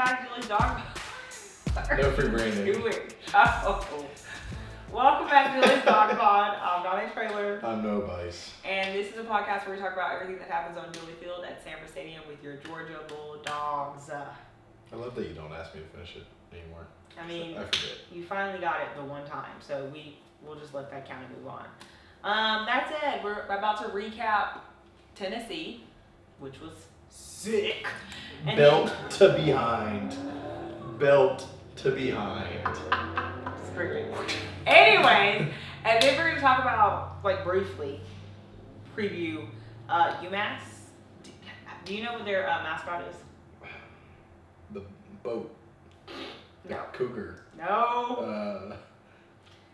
back to Dooley's Dog. No free branding. Welcome back to Dooley's Dog Pod. I'm Donnie Trailer. I'm No Vice. And this is a podcast where we talk about everything that happens on Dooley Field at Sanford Stadium with your Georgia Bulldogs. I love that you don't ask me to finish it anymore. I mean, I forget. You finally got it the one time, so we'll just let that count and move on. That said, we're about to recap Tennessee, which was sick. And Belt to behind. Belt to behind. Anyways, and then we're going to talk about, briefly, preview UMass. Do you know what their mascot is? The boat. No. Cougar. No.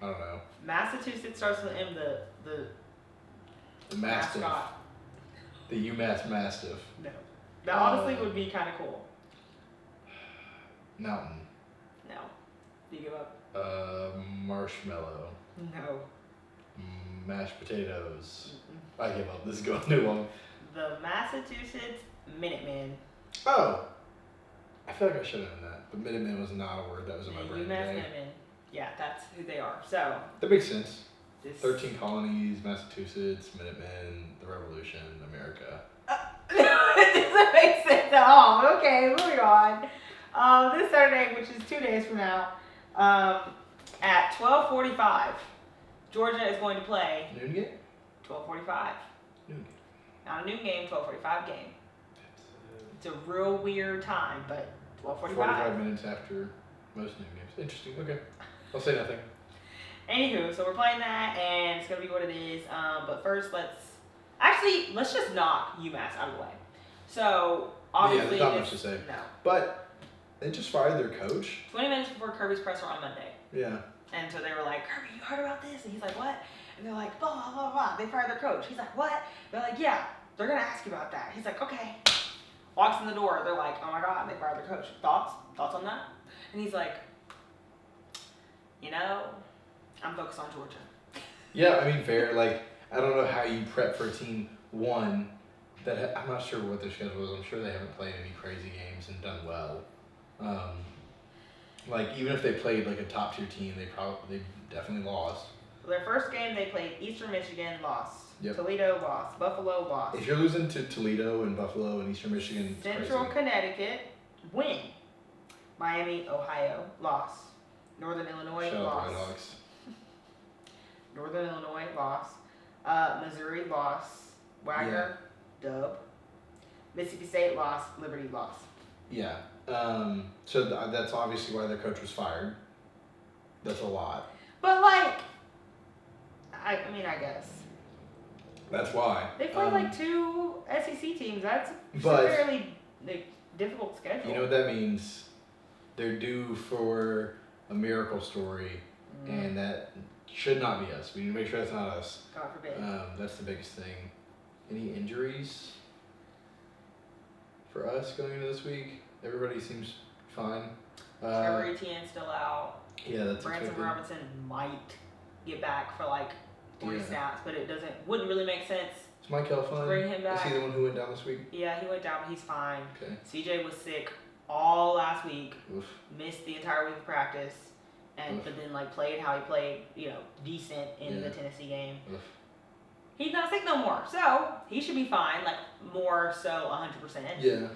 I don't know. Massachusetts starts with M, The Mastiff. mascot. The UMass Mastiff. No. That honestly would be kind of cool. Mountain. No. Do you give up? Marshmallow. No. Mashed potatoes. I give up. This is going too long. The Massachusetts Minutemen. Oh. I feel like I should have known that. But Minutemen was not a word that was in my The brain UMass today. Minutemen. Yeah, that's who they are. So. That makes sense. This 13 colonies, Massachusetts, Minutemen, the Revolution, America. It doesn't make sense at all. Okay, moving on. This Saturday, which is 2 days from now, at 12:45, Georgia is going to play. Noon game? 12:45. Noon game. Not a noon game, 12:45 game. It's a real weird time, but 12:45. 45 minutes after most noon games. Interesting. Okay. I'll say nothing. Anywho, so we're playing that, and it's gonna be what it is. But first, let's just knock UMass out of the way. So obviously, yeah, there's not much to say. No. But they just fired their coach. 20 minutes before Kirby's presser on Monday. Yeah. And so they were like, Kirby, you heard about this? And he's like, what? And they're like, blah, blah, blah, blah. They fired their coach. He's like, what? They're like, yeah, they're going to ask you about that. He's like, okay. Walks in the door. They're like, oh my God, they fired their coach. Thoughts? Thoughts on that? And he's like, I'm focused on Georgia. Yeah, I mean, fair. I don't know how you prep for team one. I'm not sure what their schedule is. I'm sure they haven't played any crazy games and done well. Even if they played a top tier team, they definitely lost. Their first game, they played Eastern Michigan, lost. Yep. Toledo, lost. Buffalo, lost. If you're losing to Toledo and Buffalo and Eastern Michigan, it's Central crazy. Connecticut, win. Miami, Ohio, lost. Northern Illinois, Shout out lost. to Red Hawks. Northern Illinois, lost. Missouri, lost. Wagner, dub. Mississippi State, lost. Liberty, lost. Yeah. So that's obviously why their coach was fired. That's a lot. But I guess. That's why. They played two SEC teams. That's a But- fairly difficult schedule. You know what that means? They're due for a miracle story, and that should not be us. We need to make sure that's not us. God forbid. That's the biggest thing. Any injuries for us going into this week? Everybody seems fine. Trevor Etienne still out. Yeah, that's Branson expected. Robinson might get back for 3 Yeah. snaps, but wouldn't really make sense. Is Michael fine? Bring him back. Is he the one who went down this week? Yeah, he went down, but he's fine. Okay. CJ was sick all last week, Oof. missed the entire week of practice, but then played how he played, decent in the Tennessee game. Oof. He's not sick no more, so he should be fine. More so 100%. Yeah.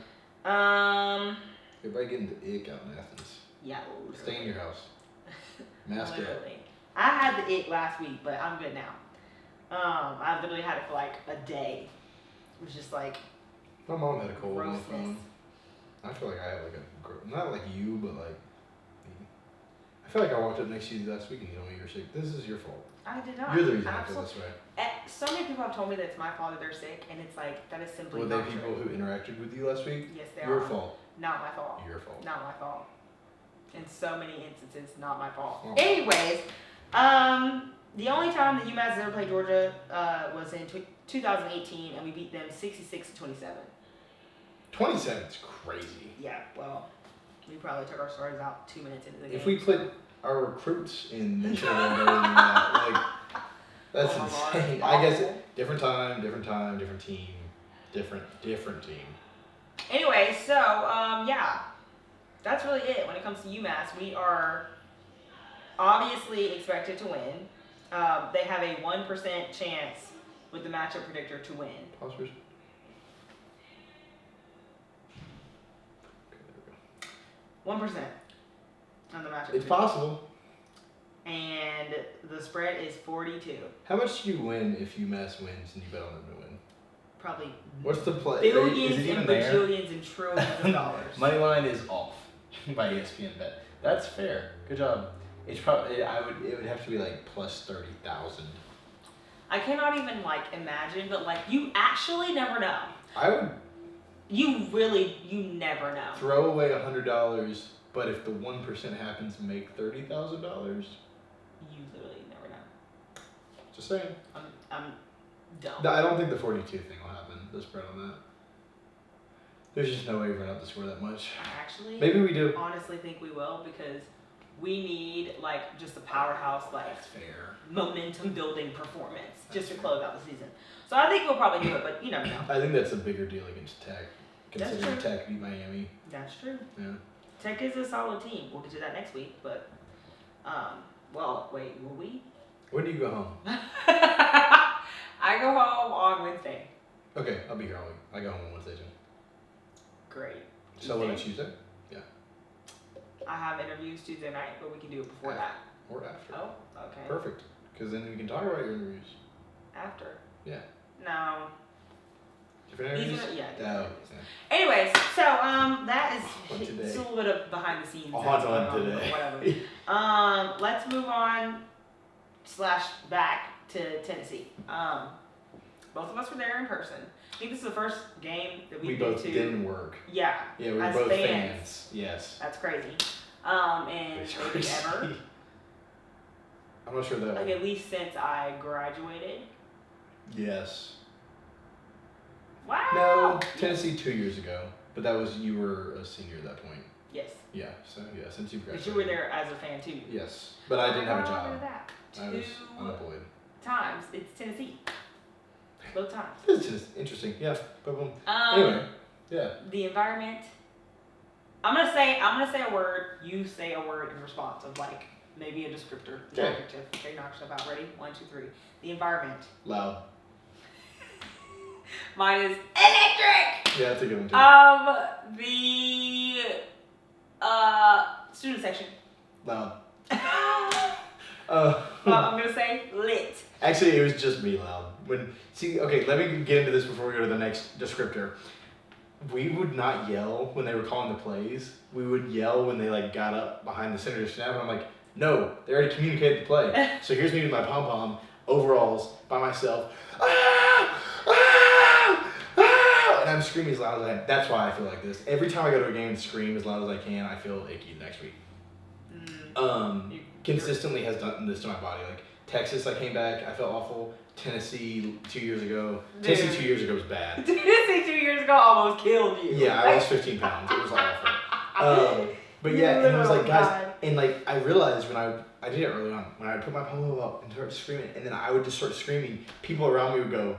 Everybody getting the ick out in Athens. Yeah. Stay in your house. Mask up. Literally. I had the ick last week, but I'm good now. I literally had it for a day. It was just My mom had a cold on the grossness. phone. I feel like I have not like you, but me. I feel like I walked up next to you last week and you told me you were sick. This is your fault. I did not. You're the reason I feel this way. So many people have told me that it's my fault that they're sick, and it's that is simply Were they not people true. who interacted with you last week? Yes, they Your are. fault. Not my fault. Your fault. Not my fault. In so many instances, not my fault. Oh. Anyways, the only time that UMass has ever played Georgia was in 2018, and we beat them 66-27. 27 is crazy. Yeah, well, we probably took our starters out 2 minutes into the game. If we put our recruits in, they should have been better than that. That's Oh my God, insane. it's I guess awful. different time, different team, different team. Anyway, so yeah, that's really it. When it comes to UMass, we are obviously expected to win. They have a 1% chance with the matchup predictor to win. Pause first. 1% on the matchup It's predictor. possible. And the spread is 42. How much do you win if UMass wins and you bet on them to win? Probably What's the play? billions Is it even and there? bajillions and trillions of dollars. Money line is off by ESPN Bet. That's fair. Good job. It's probably. It would have to be like plus 30,000. I cannot even like imagine, but like you actually never know. I would You never know. throw away $100, but if the 1% happens to make $30,000, You literally never know. just saying. I'm dumb. No, I don't think the 42 thing will happen. The spread on that. There's just no way we're gonna have to score that much. I actually Maybe we do. honestly think we will because we need like just a powerhouse like That's fair. momentum building performance just to close out the season. So I think we'll probably do it, but you never know. I think that's a bigger deal against Tech, That's considering true. Tech beat Miami. That's true. Yeah. Tech is a solid team. We'll get to that next week, but well, wait, will we? When do you go home? I go home on Wednesday. Okay, I'll be here all week. I go home on Wednesday too. Great. So what, Tuesday? Tuesday? I have interviews Tuesday night, but we can do it before that. Or after? Oh, okay. Perfect. Because then we can talk about your interviews. After. Yeah. No. Different These interviews? are, yeah. Oh, Different. yeah. Anyways, so that On is today. it's a little bit of behind the scenes. On that's going today. but whatever. Let's move on / back to Tennessee. Both of us were there in person. I think this is the first game that We we've been both to. didn't work. Yeah. Yeah, we were As both fans. fans. Yes. That's crazy. And It's maybe crazy. ever. I'm not sure that. Like at least since I graduated. Yes. Wow. No, Tennessee 2 years ago, but that was you were a senior at that point. Yes. Yeah. So yeah, since you've But graduated. you were there as a fan too. Yes, but I didn't have a Look job. at that. I was 2 unemployed. times. It's Tennessee. Both times. It's just interesting. Yeah. But anyway. Yeah. The environment. I'm gonna say a word. You say a word in response of like maybe a descriptor. Okay. Adjective. Okay, knock stuff out. Ready? 1, 2, 3. The environment. Loud. Mine is electric. Yeah, that's a good one too. The student section. Loud. I'm gonna say lit. Actually, it was just me loud. Okay, let me get into this before we go to the next descriptor. We would not yell when they were calling the plays. We would yell when they like got up behind the center to snap, and I'm like, no, they already communicated the play. So here's me with my pom pom overalls by myself. Ah! Ah! Ah! And I'm screaming as loud as I can. That's why I feel like this. Every time I go to a game and scream as loud as I can, I feel icky the next week. Consistently has done this to my body. Like Texas, I came back, I felt awful. Tennessee 2 years ago. Dude. Tennessee 2 years ago was bad. Tennessee 2 years ago almost killed you. Yeah, I lost 15 pounds. It was awful. But yeah, and I was like, guys, and like I realized when I did it early on, when I would put my pom up and start screaming, and then I would just start screaming, people around me would go,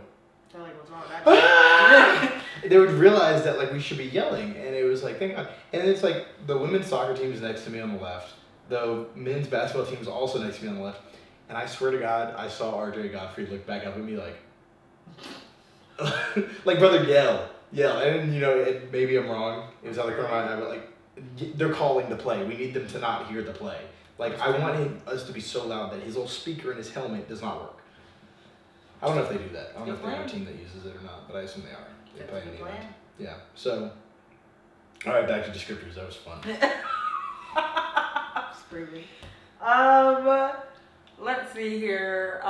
They're like, what's wrong with that? ah! They would realize that like we should be yelling, and it was like, thank God. And it's like the women's soccer team is next to me on the left. The men's basketball team is also next to me on the left. And I swear to God, I saw RJ Godfrey look back up at me like, like, brother, yell. And, maybe I'm wrong. It was out of the corner of my eye, but, like, they're calling the play. We need them to not hear the play. Like, I want us to be so loud that his little speaker in his helmet does not work. I don't know if they do that. I don't know if they have a team that uses it or not, but I assume they are. They play in the event. Yeah. So, all right, back to descriptors. That was fun. Screaming. Let's see here.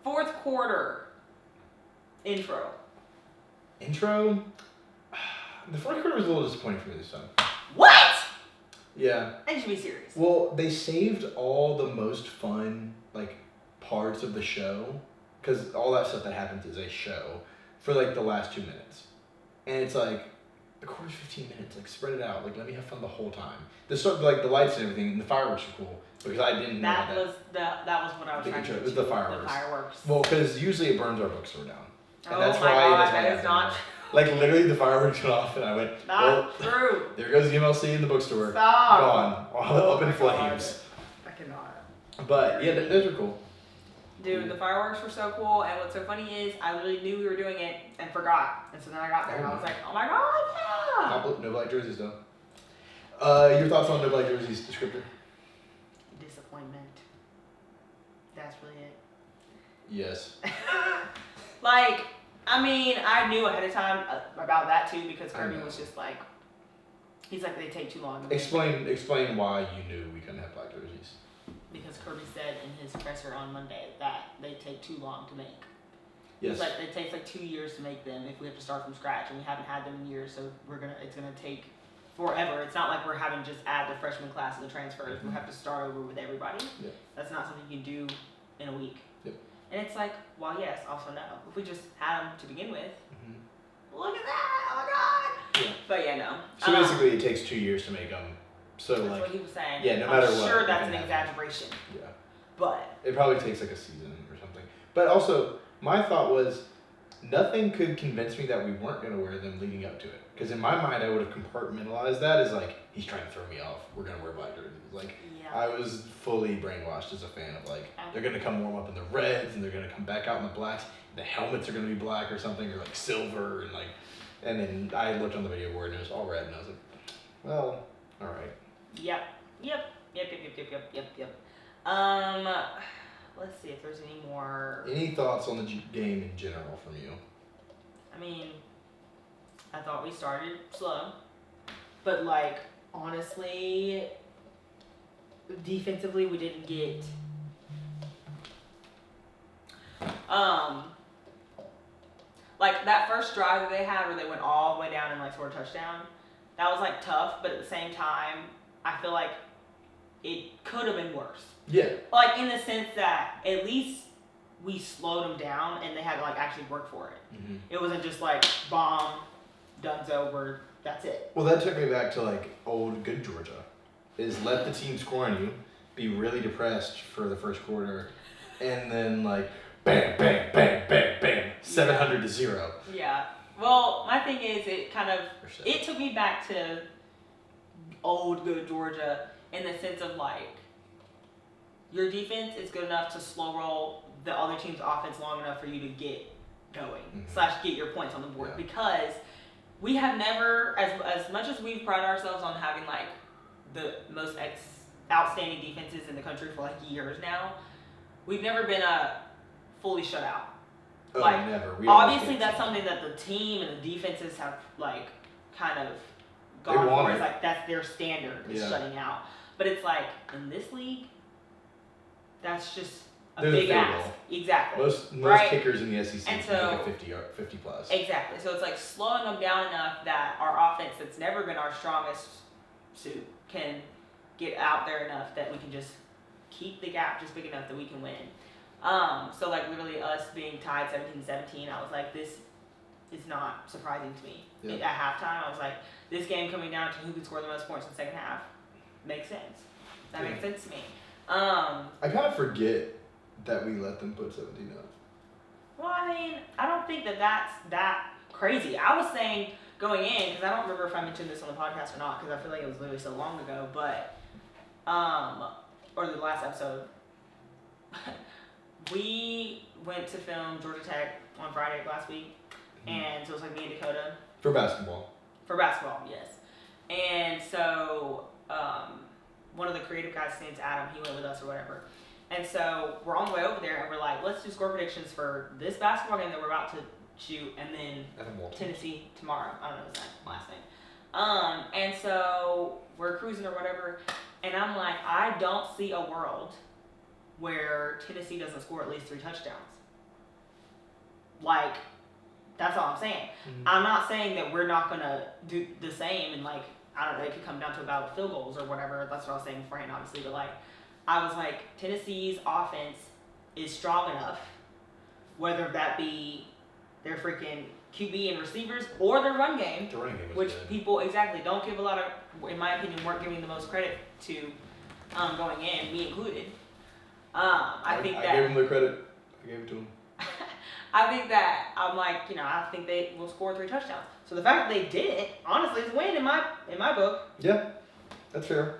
Fourth quarter intro. Intro? The fourth quarter was a little disappointing for me this time. What? Yeah. I should be serious. Well, they saved all the most fun, like, parts of the show, because all that stuff that happens is a show, for, like, the last 2 minutes. And it's like, the quarter's 15 minutes, like, spread it out, like, let me have fun the whole time. The lights and everything, and the fireworks were cool, because I didn't know That was what I was The trying to intro, do. it was the fireworks. The fireworks. Well, because usually it burns our bookstore down. And Oh that's my why God, that's why that I is not. Like literally the fireworks went off and I went, Not true. there goes UMLC in the bookstore. Stop. Gone. All up in my flames. God. I cannot. But yeah, those are cool. Dude, the fireworks were so cool, and what's so funny is I literally knew we were doing it and forgot. And so then I got there and I was like, oh my god, yeah! No black jerseys though. Your thoughts on no black jerseys descriptor? Disappointment. That's really it. Yes. Like, I mean, I knew ahead of time about that too because Kirby was just like, he's like, they take too long to make. Explain why you knew we couldn't have black jerseys. Because Kirby said in his presser on Monday that they take too long to make. Yes. It's like it takes like 2 years to make them if we have to start from scratch, and we haven't had them in years, so it's gonna take forever. It's not like we're having to just add the freshman class to the transfers. Mm-hmm. We have to start over with everybody. Yeah. That's not something you can do in a week. Yep. And it's like, well, yes, also no. If we just had them to begin with, Mm-hmm. look at that! Oh my god! Yeah. But yeah, no. So basically, it takes 2 years to make them. So that's like, what he was saying. yeah, no matter I'm what. sure that's you an can have them. exaggeration, Yeah. but It probably takes like a season or something. But also, my thought was, nothing could convince me that we weren't going to wear them leading up to it. Because in my mind, I would have compartmentalized that as like, he's trying to throw me off. We're going to wear black jerseys. Like, yeah. I was fully brainwashed as a fan of like, they're going to come warm up in the reds and they're going to come back out in the blacks. The helmets are going to be black or something, or like silver and like, and then I looked on the video board and it was all red and I was like, well, all right. Yep. Let's see if there's any more. Any thoughts on the game in general from you? I mean, I thought we started slow, but like honestly, defensively we didn't get. Like that first drive that they had where they went all the way down and like scored a touchdown, that was like tough, but at the same time, I feel like it could have been worse. Yeah. Like in the sense that at least we slowed them down and they had to like actually work for it. Mm-hmm. It wasn't just like bomb, done's over, that's it. Well, that took me back to like old good Georgia. Is let the team score on you, be really depressed for the first quarter, and then like bam, bam, bam, bam, bam, 700 to 0. Yeah. Well, my thing is it took me back to old good Georgia in the sense of like your defense is good enough to slow roll the other team's offense long enough for you to get going / get your points on the board because we have never as much as we've prided ourselves on having like the most outstanding defenses in the country for like years now, we've never been fully shut out. Oh, like never. Obviously that's something that the team and the defenses have like kind of gone for. It's like that's their standard is shutting out. But it's like in this league, that's just a big ask. Exactly. Most right? kickers in the SEC and can kick a 50 plus. Exactly. So it's like slowing them down enough that our offense that's never been our strongest suit can get out there enough that we can just keep the gap just big enough that we can win. So like literally us being tied 17-17, I was like, this is not surprising to me. Yeah. At halftime, I was like, this game coming down to who can score the most points in the second half makes sense. That makes sense to me. I kind of forget that we let them put 17 up. Well, I mean, I don't think that's that crazy. I was saying going in, because I don't remember if I mentioned this on the podcast or not, because I feel like it was literally so long ago, but, or the last episode, we went to film Georgia Tech on Friday last week, and so it was like me and Dakota. For basketball. For basketball, yes. And so, one of the creative guys, his name's Adam, he went with us or whatever. And so we're on the way over there and we're like, let's do score predictions for this basketball game that we're about to shoot and then Tennessee tomorrow. I don't know his last name. And so we're cruising or whatever. And I'm like, I don't see a world where Tennessee doesn't score at least 3 touchdowns. Like, that's all I'm saying. I'm not saying that we're not going to do the same and like, I don't know, it could come down to about field goals or whatever. That's what I was saying beforehand, obviously. But like, I was like, Tennessee's offense is strong enough, whether that be their freaking QB and receivers or their run game, which good. People exactly don't give a lot of, in my opinion, weren't giving the most credit to going in, me included. I think that I gave them the credit. I gave it to them. I think that I'm like, I think they will score 3 touchdowns. So the fact that they didn't, honestly, is a win in my book. Yeah, that's fair.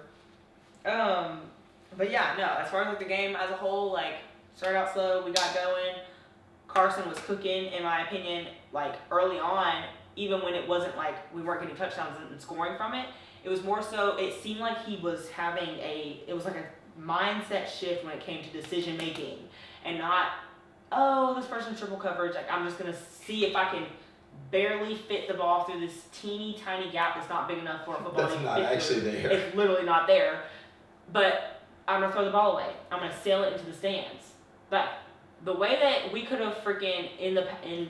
But yeah, no. As far as like the game as a whole, like started out slow, we got going. Carson was cooking, in my opinion, like early on, even when it wasn't like we weren't getting touchdowns and scoring from it. It was more so, it seemed like he was having it was like a mindset shift when it came to decision making. And not, oh, this person's triple coverage, like I'm just going to see if I can barely fit the ball through this teeny tiny gap that's not big enough for a football. That's not actually there. It's literally not there. But I'm going to throw the ball away. I'm going to sail it into the stands. But the way that we could have freaking, in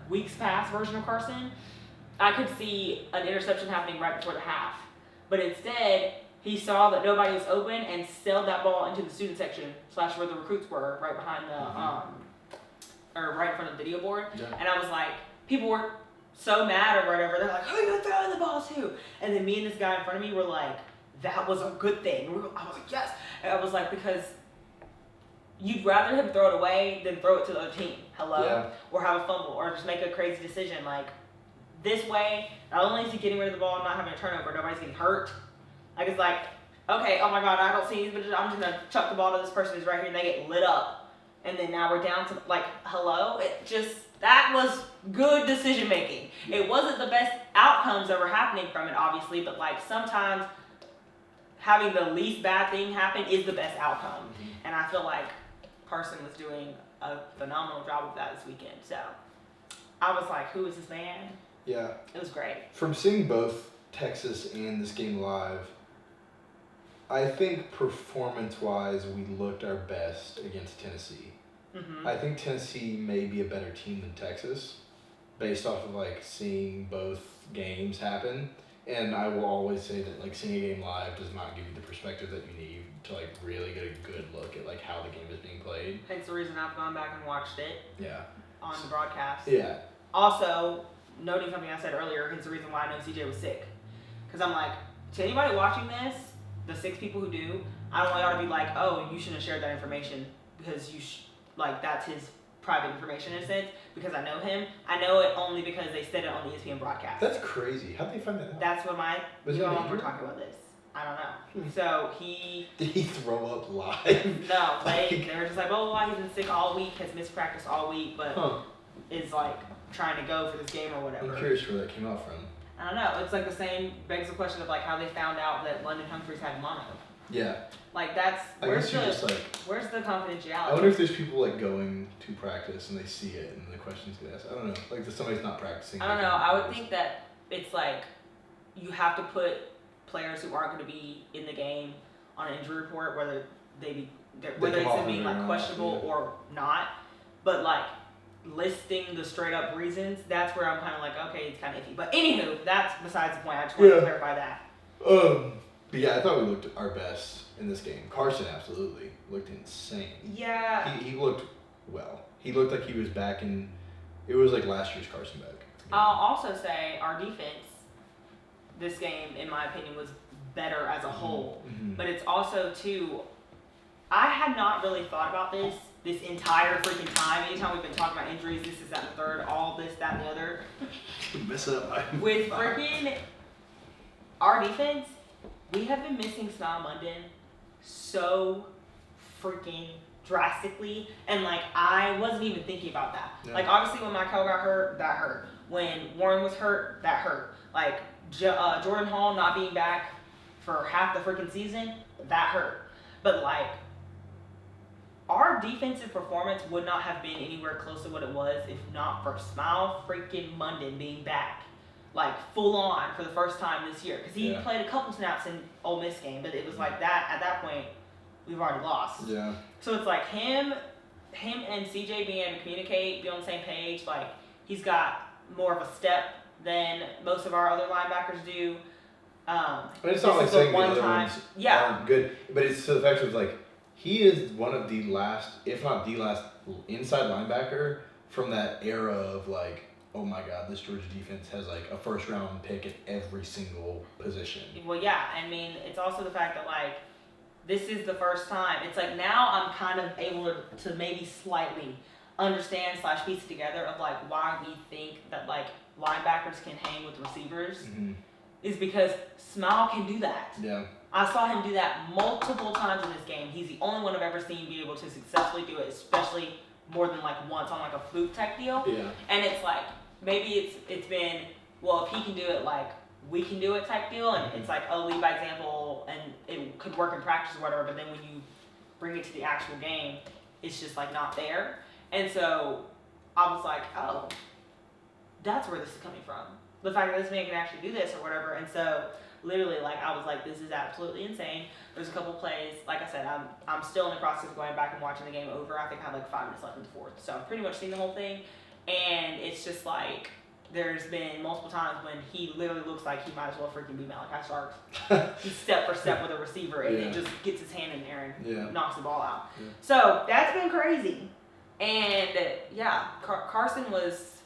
weeks past version of Carson, I could see an interception happening right before the half. But instead, he saw that nobody was open and sailed that ball into the student section / where the recruits were, right behind the, or right in front of the video board. Yeah. And I was like, people were so mad or whatever. They're like, who are you throwing the ball to? And then me and this guy in front of me were like, that was a good thing. I was like, yes. And I was like, because you'd rather him throw it away than throw it to the other team. Hello? Yeah. Or have a fumble or just make a crazy decision. Like, this way, not only is he getting rid of the ball and not having a turnover, nobody's getting hurt. Like, it's like, okay, oh my God, I don't see these, but I'm just going to chuck the ball to this person who's right here and they get lit up. And then now we're down to, like, hello? That was good decision making. It wasn't the best outcomes that were happening from it, obviously, but, like, sometimes having the least bad thing happen is the best outcome. Mm-hmm. And I feel like Carson was doing a phenomenal job of that this weekend. So I was like, who is this man? Yeah. It was great. From seeing both Texas and this game live, I think performance-wise, we looked our best against Tennessee. Mm-hmm. I think Tennessee may be a better team than Texas, based off of like seeing both games happen. And I will always say that like seeing a game live does not give you the perspective that you need to like really get a good look at like how the game is being played. Hence the reason I've gone back and watched it. Yeah. On the broadcast. Yeah. Also, noting something I said earlier, hence the reason why I know CJ was sick. Because I'm like, to anybody watching this, the 6 people who do, I don't want y'all to be like, oh, you shouldn't have shared that information because that's his private information in a sense, because I know him. I know it only because they said it on the ESPN broadcast. That's crazy. How'd they find that out? That's what you all were talking about this. I don't know. So Did he throw up live? No, they were just like, oh, he's been sick all week, has missed practice all week, but is like trying to go for this game or whatever. I'm curious where that came out from. I don't know. It's like the same, begs the question of like how they found out that London Humphreys had mono. Yeah. Like that's, where's the confidentiality? I wonder if there's people like going to practice and they see it and the questions get asked. I don't know. Like if somebody's not practicing. I don't know. I would think that it's like you have to put players who aren't going to be in the game on an injury report, whether it's being like questionable or not. But like listing the straight up reasons, that's where I'm kind of like, okay, it's kind of iffy. But anywho, that's besides the point. I just wanted to clarify that. But yeah, I thought we looked our best in this game. Carson absolutely looked insane. Yeah. He looked well. He looked like he was back in. It was like last year's Carson back. Yeah. I'll also say our defense this game, in my opinion, was better as a whole. Mm-hmm. But it's also too. I had not really thought about this entire freaking time. Anytime we've been talking about injuries, this, that, and the third, all this, that, and the other. Mess up. With freaking our defense, we have been missing Smile London so freaking drastically, and like I wasn't even thinking about that. Yeah. Like obviously when Michael got hurt, that hurt. When Warren was hurt, that hurt. Like Jordan Hall not being back for half the freaking season, that hurt. But like our defensive performance would not have been anywhere close to what it was if not for Smile freaking London being back. Like full on for the first time this year, because he played a couple snaps in Ole Miss game, but it was like that at that point we've already lost. Yeah. So it's like him and CJ being able to communicate, be on the same page. Like he's got more of a step than most of our other linebackers do. But it's not like saying the other ones aren't good, but it's to the fact of like he is one of the last, if not the last, inside linebacker from that era of like, oh my God, this Georgia defense has like a first round pick at every single position. Well, yeah, I mean, it's also the fact that like, this is the first time. It's like now I'm kind of able to maybe slightly understand / piece it together of like why we think that like linebackers can hang with receivers is because Smile can do that. Yeah. I saw him do that multiple times in this game. He's the only one I've ever seen be able to successfully do it, especially more than like once on like a fluke type deal. Yeah. And it's like maybe it's been, well, if he can do it, like we can do it type deal, and it's like, oh, lead by example, and it could work in practice or whatever, but then when you bring it to the actual game, it's just like not there. And so I was like, oh, that's where this is coming from. The fact that this man can actually do this or whatever. And so literally, like, I was like, this is absolutely insane. There's a couple plays, like I said, I'm still in the process of going back and watching the game over. I think I have like 5 minutes left in the fourth, so I've pretty much seen the whole thing. And it's just like, there's been multiple times when he literally looks like he might as well freaking be Malachi Starks. He's step for step with a receiver, and it just gets his hand in there and knocks the ball out. Yeah. So that's been crazy. And yeah, Carson was,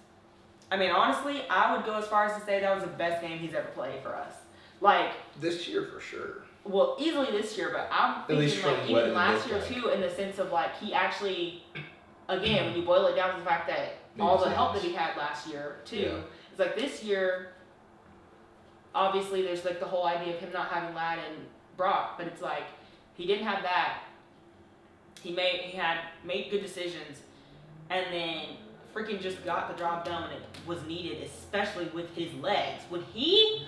I mean, honestly, I would go as far as to say that was the best game he's ever played for us. Like, this year for sure. Well, easily this year, but I'm thinking like even last year too, in the sense of like he actually, again, when you boil it down to the fact that all the help that he had last year too, it's like this year, obviously there's like the whole idea of him not having Ladd and Brock, but it's like he didn't have that. He had made good decisions, and then freaking just got the job done when it was needed, especially with his legs. When he,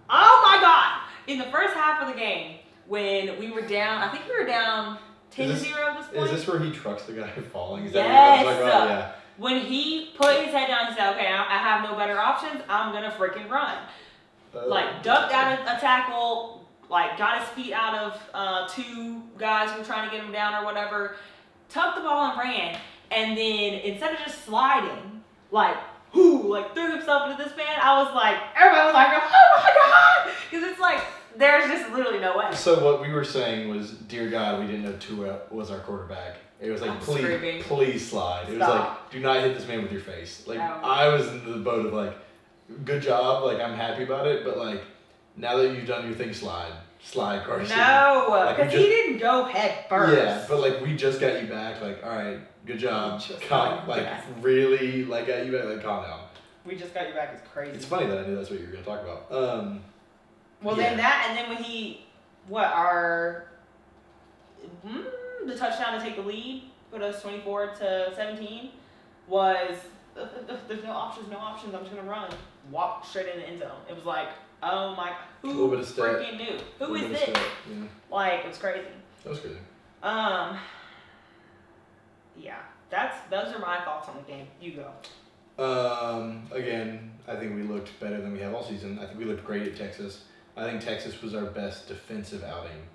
oh my God! In the first half of the game, when we were down, I think we were down 10-0 at this point. Is this where he trucks the guy falling? Is yes. That what about? Yeah. When he put his head down and said, okay, I have no better options, I'm going to freaking run. Like, ducked out of a tackle, like, got his feet out of 2 guys who were trying to get him down or whatever, tucked the ball and ran, and then instead of just sliding, like, threw himself into this man, I was like, everybody was like, oh my God! Because it's like, there's just literally no way. So what we were saying was, dear God, we didn't know Tua was our quarterback. It was like, please slide. It was like, do not hit this man with your face. Like, I was in the boat of like, good job, like, I'm happy about it, but like, now that you've done your thing, slide, Carson. No, because he didn't go head first. Yeah, but like, we just got you back, like, all right, good job. Really, like, got you back, like, calm down. We just got you back, it's crazy. It's funny that I knew that's what you were going to talk about. Then that, and then when he, the touchdown to take the lead, put us 24-17, was, there's no options, I'm just going to run. Walk straight in the end zone. It was like, oh my, who freaking knew? Who is this? Yeah. Like, it was crazy. That was crazy. Yeah, those are my thoughts on the game. You go. Again, I think we looked better than we have all season. I think we looked great at Texas. I think Texas was our best defensive outing,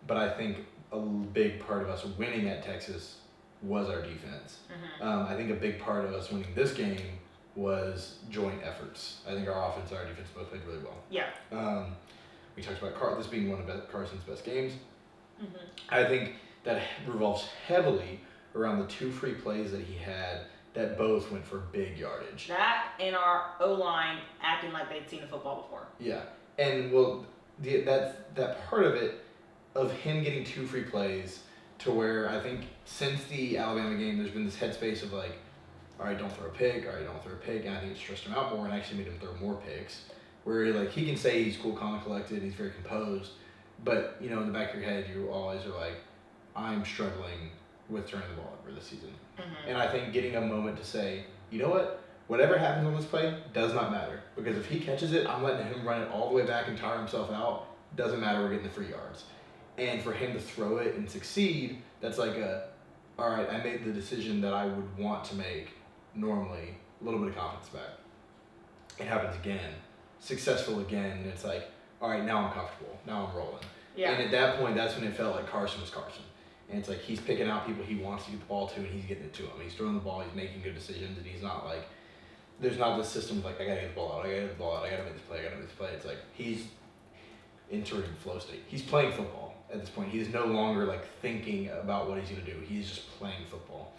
but I think a big part of us winning at Texas was our defense. I think a big part of us winning this game was joint efforts. I think our offense and our defense both played really well. Yeah. We talked about this being one of Carson's best games. I think that revolves heavily around the 2 free plays that he had that both went for big yardage. That and our O-line acting like they'd seen a football before. Yeah. And well, that part of it, of him getting 2 free plays, to where I think since the Alabama game, there's been this headspace of like, all right, don't throw a pick, and I think it stressed him out more and actually made him throw more picks. Where like he can say he's cool, calm, and collected, he's very composed, but you know, in the back of your head, you always are like, I'm struggling with turning the ball over this season. And I think getting a moment to say, you know what? Whatever happens on this play does not matter. Because if he catches it, I'm letting him run it all the way back and tire himself out. Doesn't matter, we're getting the free yards. And for him to throw it and succeed, that's like all right, I made the decision that I would want to make normally. A little bit of confidence back. It happens again. Successful again. And it's like, all right, now I'm comfortable. Now I'm rolling. Yeah. And at that point, that's when it felt like Carson was Carson. And it's like he's picking out people he wants to get the ball to, and he's getting it to him. He's throwing the ball, he's making good decisions, and he's not like, there's not this system of like, I gotta get the ball out, I gotta make this play, It's like he's entering flow state. He's playing football at this point. He's no longer like thinking about what he's gonna do. He's just playing football.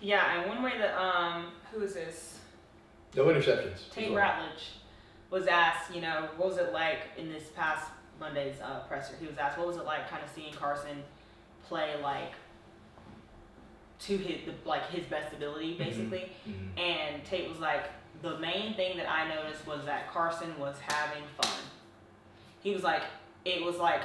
Yeah, and one way that, who is this? No interceptions. Tate Ratledge was asked, what was it like in this past Monday's presser? He was asked, what was it like kind of seeing Carson play like to his best ability, basically. Mm-hmm. And Tate was like, the main thing that I noticed was that Carson was having fun. He was like, it was like,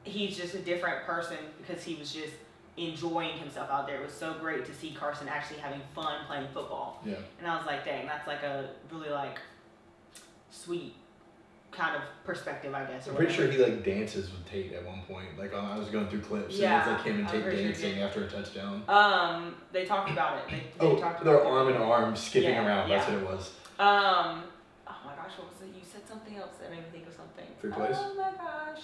he's just a different person because he was just enjoying himself out there. It was so great to see Carson actually having fun playing football. Yeah. And I was like, dang, that's like a really like sweet kind of perspective, I guess. I'm pretty sure he like dances with Tate at one point. Like I was going through clips and it's like him and Tate dancing after a touchdown. They talked about it. They talked about they're arm in arm skipping around. Yeah. That's what it was. Oh my gosh, what was it? You said something else that made me think of something. 3 plays? Oh my gosh.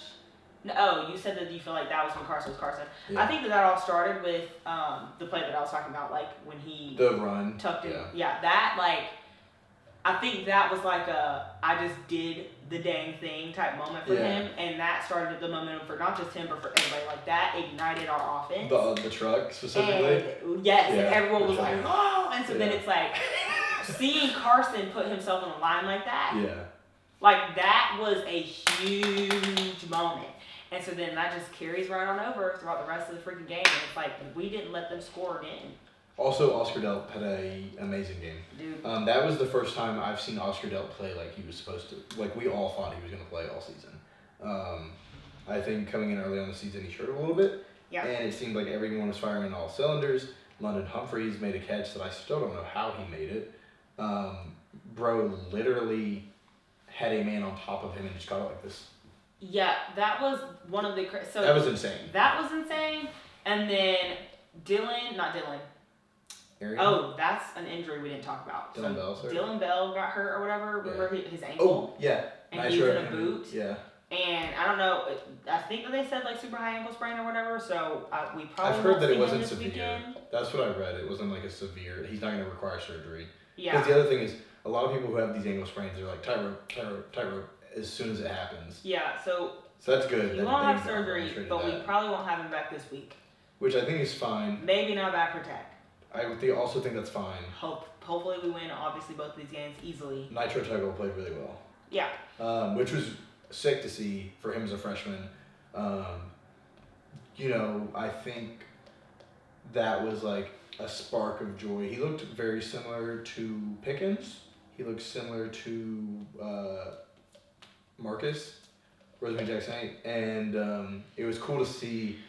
No, you said that you feel like that was when Carson was Carson. Yeah. I think that all started with the play that I was talking about, like when he the run tucked in. Yeah, that like I think that was like a I just did the dang thing type moment for him, and that started the momentum for not just him but for everybody. Like that ignited our offense. The truck specifically. And everyone was like, oh, and so then it's like seeing Carson put himself on the line like that. Yeah. Like that was a huge moment. And so then that just carries right on over throughout the rest of the freaking game. And it's like, we didn't let them score again. Also, Oscar Delp had an amazing game. Dude. That was the first time I've seen Oscar Delp play like he was supposed to. Like, we all thought he was going to play all season. I think coming in early on the season, he showed a little bit. Yeah. And it seemed like everyone was firing on all cylinders. London Humphreys made a catch that I still don't know how he made it. Bro literally had a man on top of him and just got it like this. Yeah, that was one of the... So that was insane. That was insane. And then Arian? Oh, that's an injury we didn't talk about. Dylan Bell, sorry. Dylan Bell got hurt or whatever. Remember his ankle? Oh, yeah. And he was in a boot. Yeah. And I don't know. I think that they said like super high ankle sprain or whatever. So we probably. I've heard that it won't see wasn't him this severe. weekend. That's what I read. It wasn't like a severe. He's not going to require surgery. Yeah. Because the other thing is, a lot of people who have these ankle sprains, they're like tightrope as soon as it happens. Yeah. So that's good. He won't have surgery, but we probably won't have him back this week. Which I think is fine. Maybe not back for Tech. I also think that's fine. Hopefully we win, obviously, both of these games easily. Nitro Tuggle played really well. Yeah. Which was sick to see for him as a freshman. I think that was like a spark of joy. He looked very similar to Pickens. He looked similar to Marcus, Rosemary Jackson, and it was cool to see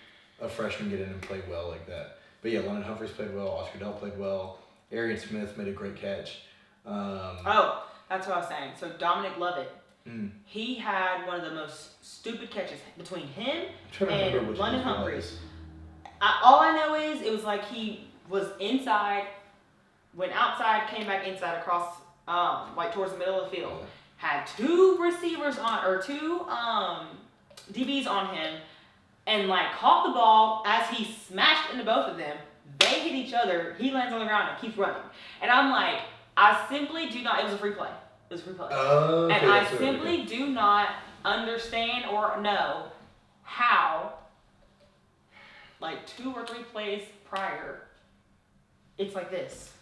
a freshman get in and play well like that. But yeah, London Humphreys played well. Oscar Dell played well. Arian Smith made a great catch. That's what I was saying. So Dominic Lovett, he had one of the most stupid catches between him and London Humphreys. All I know is it was like he was inside, went outside, came back inside across, like towards the middle of the field. Had two receivers two DBs on him. And like caught the ball as he smashed into both of them. They hit each other. He lands on the ground and keeps running. And I'm like, I simply do not. It was a free play. It was a free play. Okay, and I simply do not understand or know how, like 2 or 3 plays prior, it's like this,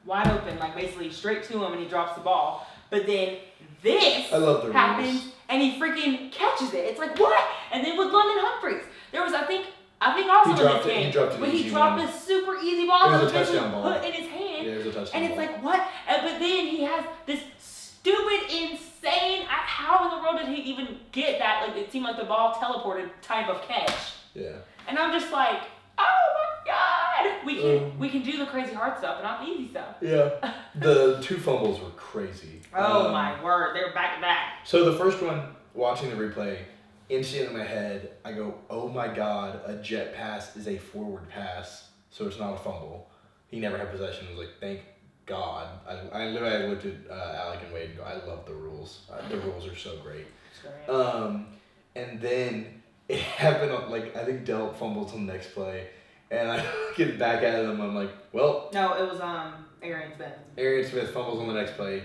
wide open, like basically straight to him, and he drops the ball. But then this happens. Rules. And he freaking catches it. It's like, what? And then with London Humphreys, there was, I think also in this game, when he dropped a super easy ball that was touchdown ball. Put in his hand. Yeah, it was a touchdown and it's ball. like, what? But then he has this stupid, insane, how in the world did he even get that? Like, it seemed like the ball teleported type of catch. Yeah. And I'm just like, oh my God. We can do the crazy hard stuff, but not the easy stuff. Yeah. The 2 fumbles were crazy. Oh my word. They were back to back. So the first one, watching the replay, instantly in my head, I go, oh my God, a jet pass is a forward pass, so it's not a fumble. He never had possession. I was like, thank God. I literally looked at Alec and Wade and go, I love the rules. The rules are so great. And then it happened on, like, I think Delp fumbles on the next play, and I get back at him. I'm like, well. No, it was Arian Smith. Arian Smith fumbles on the next play,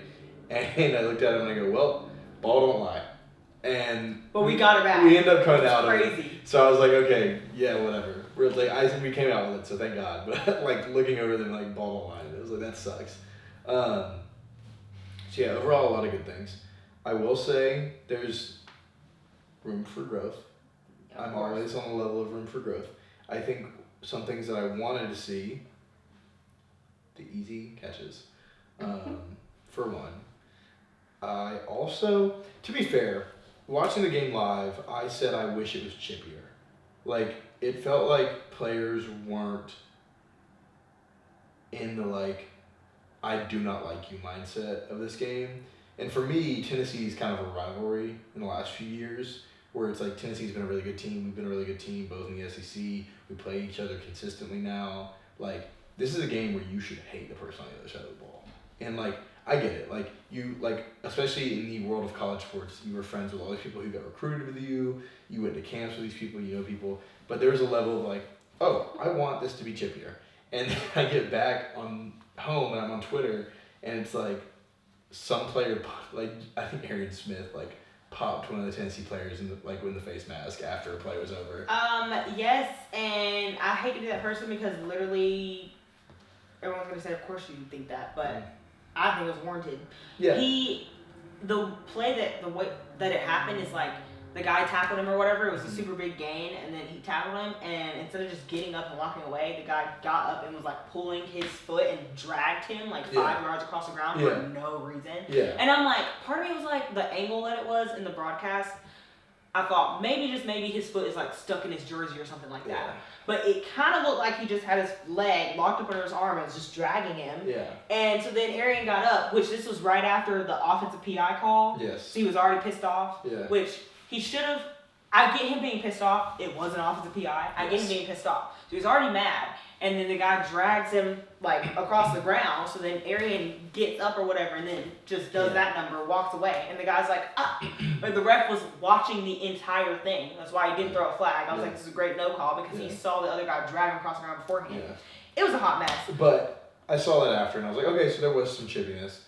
and I looked at him and I go, well, ball don't lie. But we got it back. We ended up coming out of crazy. it. So I was like, okay, yeah, whatever. We're like, we came out with it, so thank God. But like looking over them, like ball don't lie, it was like, that sucks. So yeah, overall a lot of good things. I will say there's room for growth. I'm always on the level of room for growth. I think some things that I wanted to see. The easy catches, for one. I also, to be fair, watching the game live, I said I wish it was chippier. Like, it felt like players weren't in the, like, I do not like you mindset of this game. And for me, Tennessee's kind of a rivalry in the last few years, where it's like Tennessee's been a really good team, we've been a really good team, both in the SEC, we play each other consistently now. Like, this is a game where you should hate the person on the other side of the ball. And, like, I get it. Like, you, like, especially in the world of college sports, you were friends with all these people who got recruited with you, you went to camps with these people, you know people, but there's a level of, like, oh, I want this to be chippier. And I get back on home and I'm on Twitter, and it's like, some player, like, I think Arian Smith, like, popped one of the Tennessee players in the, like, in the face mask after a play was over. Yes, and I hate to be that person because literally everyone's gonna say, of course you think that, but I think it was warranted. Yeah. The play the way that it happened is like the guy tackled him or whatever. It was a super big gain, and then he tackled him, and instead of just getting up and walking away, the guy got up and was like pulling his foot and dragged him like 5 yards across the ground for no reason. Yeah. And I'm like, part of me was like, the angle that it was in the broadcast, I thought maybe his foot is like stuck in his jersey or something like that. Yeah. But it kind of looked like he just had his leg locked up under his arm and was just dragging him. Yeah. And so then Arian got up, which this was right after the offensive PI call. Yes. So he was already pissed off. Yeah. Which he should have. I get him being pissed off. It was an offensive PI. I get him being pissed off. So he was already mad. And then the guy drags him like across the ground. So then Arian gets up or whatever and then just does that number, walks away. And the guy's like, ah. But the ref was watching the entire thing. That's why he didn't throw a flag. I was like, this is a great no call because he saw the other guy drag him across the ground beforehand. Yeah. It was a hot mess. But I saw that after and I was like, okay, so there was some chippiness.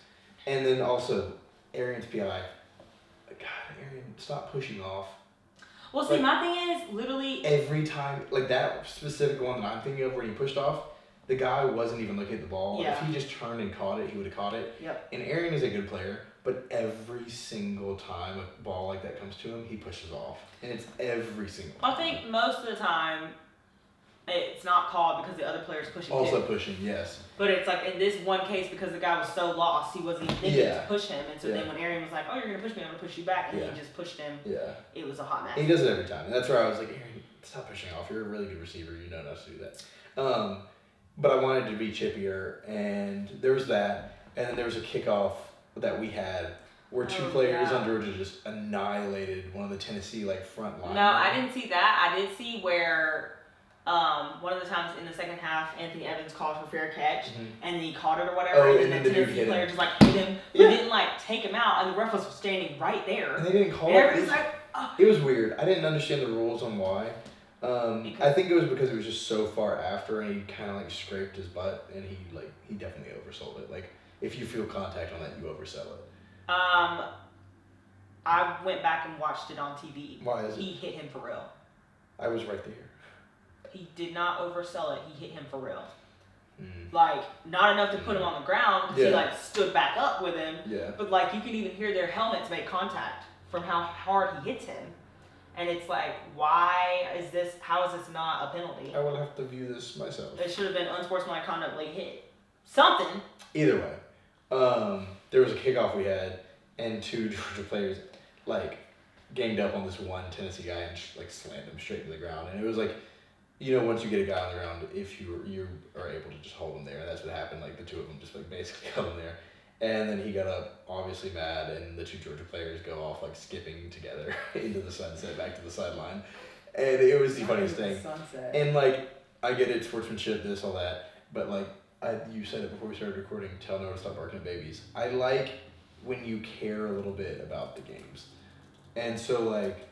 And then also, Arian's PI. God, Arian, stop pushing off. Well, see, like, my thing is, literally... Every time, like that specific one that I'm thinking of where he pushed off, the guy wasn't even looking at the ball. Yeah. If he just turned and caught it, he would have caught it. Yep. And Arian is a good player, but every single time a ball like that comes to him, he pushes off. And it's every single time. I think most of the time, it's not called because the other player's pushing Also too. pushing, yes. But it's like in this one case, because the guy was so lost, he wasn't even thinking to push him. And so then when Arian was like, oh, you're going to push me, I'm going to push you back. And he just pushed him. Yeah. It was a hot mess. He does it every time. And that's where I was like, Arian, stop pushing off. You're a really good receiver. You know not to do that. But I wanted to be chippier. And there was that. And then there was a kickoff that we had where two players on Georgia just annihilated one of the Tennessee like front line. No, I didn't see that. I did see where... one of the times in the second half, Anthony Evans called for fair catch, and then he caught it or whatever, and then the Tennessee player just like hit him, but didn't like take him out, and the ref was standing right there. And they didn't call and it. Everybody's like, oh. It was weird. I didn't understand the rules on why. I think it was because it was just so far after, and he kind of like scraped his butt, and he definitely oversold it. Like if you feel contact on that, you oversell it. I went back and watched it on TV. Why is it? He hit him for real. I was right there. He did not oversell it. He hit him for real. Like, not enough to put him on the ground because he, like, stood back up with him. Yeah. But, like, you can even hear their helmets make contact from how hard he hits him. And it's like, how is this not a penalty? I will have to view this myself. It should have been unsportsmanlike conduct, like, hit. Something. Either way. There was a kickoff we had, and two Georgia players, like, ganged up on this one Tennessee guy and, like, slammed him straight to the ground. And it was like, you know, once you get a guy on the ground, if you are able to just hold him there, and that's what happened. Like the two of them just like basically held him there, and then he got up, obviously mad, and the two Georgia players go off like skipping together into the sunset, back to the sideline, and it was the funniest thing. Sunset. And like, I get it, sportsmanship, this, all that, but like, you said it before we started recording. Tell Noah to stop barking at babies. I like when you care a little bit about the games, and so like.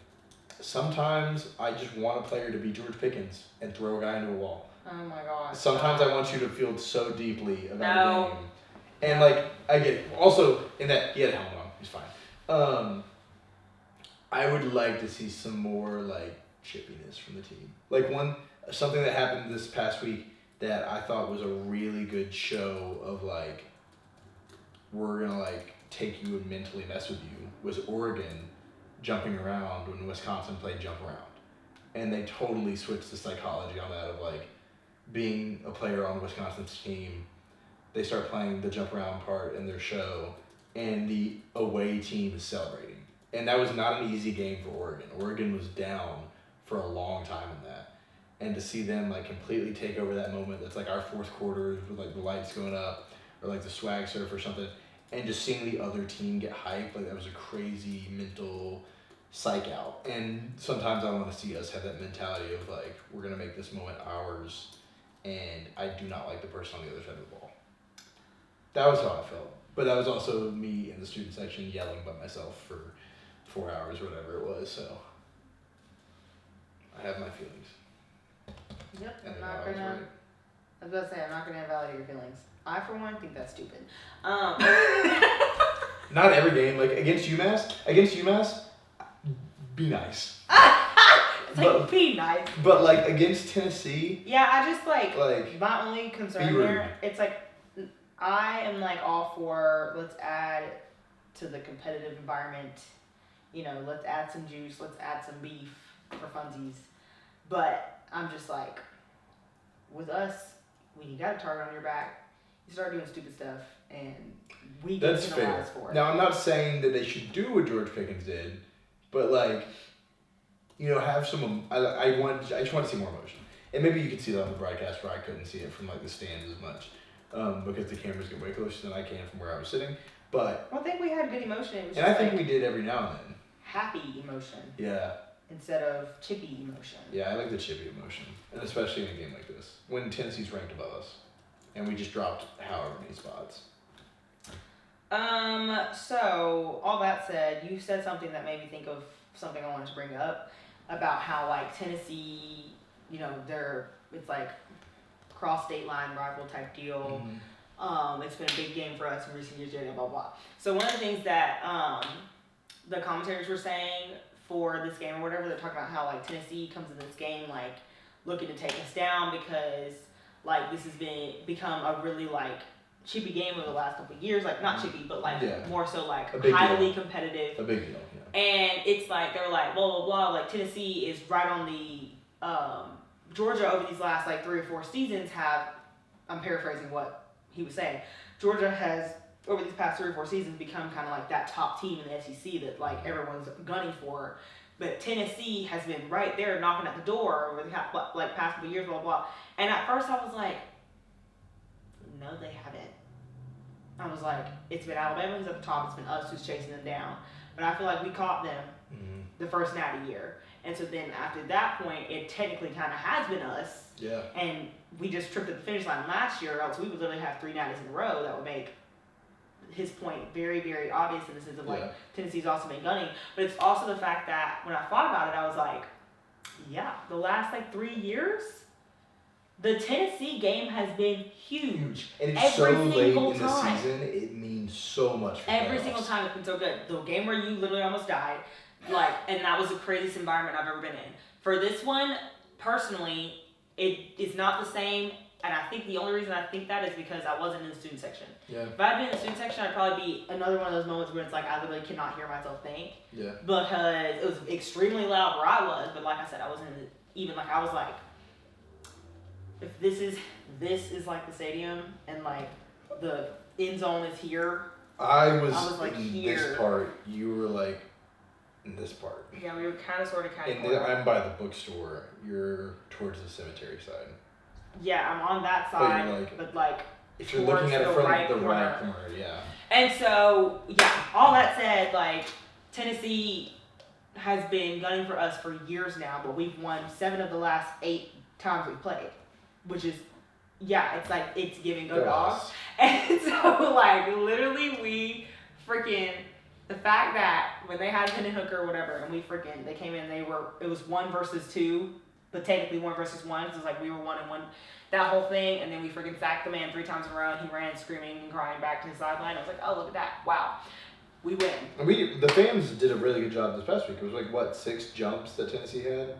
Sometimes I just want a player to be George Pickens and throw a guy into a wall. Oh my gosh. Sometimes I want you to feel so deeply about the game. And like, I get it. Also, in that, he had a helmet on. He's fine. I would like to see some more like chippiness from the team. Like something that happened this past week that I thought was a really good show of like, we're gonna like take you and mentally mess with you was Oregon jumping around when Wisconsin played jump around. And they totally switched the psychology on that of like, being a player on Wisconsin's team, they start playing the jump around part in their show, and the away team is celebrating. And that was not an easy game for Oregon. Oregon was down for a long time in that. And to see them like completely take over that moment, that's like our fourth quarter with like the lights going up, or like the swag surf or something, and just seeing the other team get hyped, like that was a crazy mental psych out. And sometimes I want to see us have that mentality of like, we're going to make this moment ours, and I do not like the person on the other side of the ball. That was how I felt. But that was also me in the student section yelling by myself for 4 hours or whatever it was, so I have my feelings. Yep, And I'm I not was gonna. right. I was about to say I'm not gonna invalidate your feelings. I, for one, think that's stupid. Not every game, like against UMass, be nice. It's like, be nice. But like against Tennessee, Yeah, I just like my only be concern rude. there. It's like I am like all for let's add to the competitive environment. You know, let's add some juice. Let's add some beef for funsies. But I'm just like, with us, when you got a target on your back, you start doing stupid stuff, and we get that's fair. penalized for it. Now I'm not saying that they should do what George Pickens did, but like, you know, have some. I just want to see more emotion, and maybe you could see that on the broadcast where I couldn't see it from like the stands as much, because the cameras get way closer than I can from where I was sitting. But I think we had good emotion. It was and I just think like we did every now and then. happy emotion Yeah. instead of chippy emotion. Yeah, I like the chippy emotion, and especially in a game like this when Tennessee's ranked above us, and we just dropped however many spots. So all that said, you said something that made me think of something I wanted to bring up about how like Tennessee, you know, it's like cross state line rival type deal. Mm-hmm. It's been a big game for us in recent years, blah, blah, blah. So one of the things that the commentators were saying for this game or whatever, they're talking about how like Tennessee comes in this game like looking to take us down because like this has become a really like chippy game over the last couple of years, like not chippy, but like more so like highly competitive. A big deal, yeah. And it's like they're like blah blah blah. Like Tennessee is right on the Georgia over these last like 3 or 4 seasons have. I'm paraphrasing what he was saying. Georgia has over these past 3 or 4 seasons become kind of like that top team in the SEC that like everyone's gunning for. But Tennessee has been right there knocking at the door over the like past couple of years, blah blah. And at first I was like, no, they haven't. I was like, it's been Alabama who's at the top, it's been us who's chasing them down. But I feel like we caught them the first natty year. And so then after that point, it technically kind of has been us. Yeah. And we just tripped at the finish line last year, or else we would literally have 3 natties in a row. That would make his point very, very obvious in the sense of like Tennessee's also been gunning. But it's also the fact that when I thought about it, I was like, yeah, the last like 3 years, the Tennessee game has been huge. And it's so late in the time. season, it means so much for Every playoffs. single time it's been so good. The game where you literally almost died, like, and that was the craziest environment I've ever been in. For this one, personally, it is not the same, and I think the only reason I think that is because I wasn't in the student section. Yeah. If I'd been in the student section, I'd probably be another one of those moments where it's like I literally cannot hear myself think. Yeah. Because it was extremely loud where I was, but like I said, I wasn't even like I was like, if this is like the stadium and like the end zone is here. I was like in here. this part. You were like in this part. Yeah, we were kind of And then I'm by the bookstore. You're towards the cemetery side. Yeah, I'm on that side, but like if you're looking at it from right the corner. right corner, yeah. And so, yeah, all that said, like Tennessee has been gunning for us for years now, but we've won 7 of the last 8 times we played, which is, yeah, it's like it's giving go dogs. And so, like, literally, we freaking the fact that when they had Hendon Hooker or whatever, and they came in, it was 1 versus 2, but technically 1 versus 1, so it was like we were 1 and 1, that whole thing, and then we freaking sacked the man 3 times in a row, and he ran screaming and crying back to his sideline. I was like, oh, look at that, wow, we win. And the fans did a really good job this past week. It was like, what, 6 jumps that Tennessee had?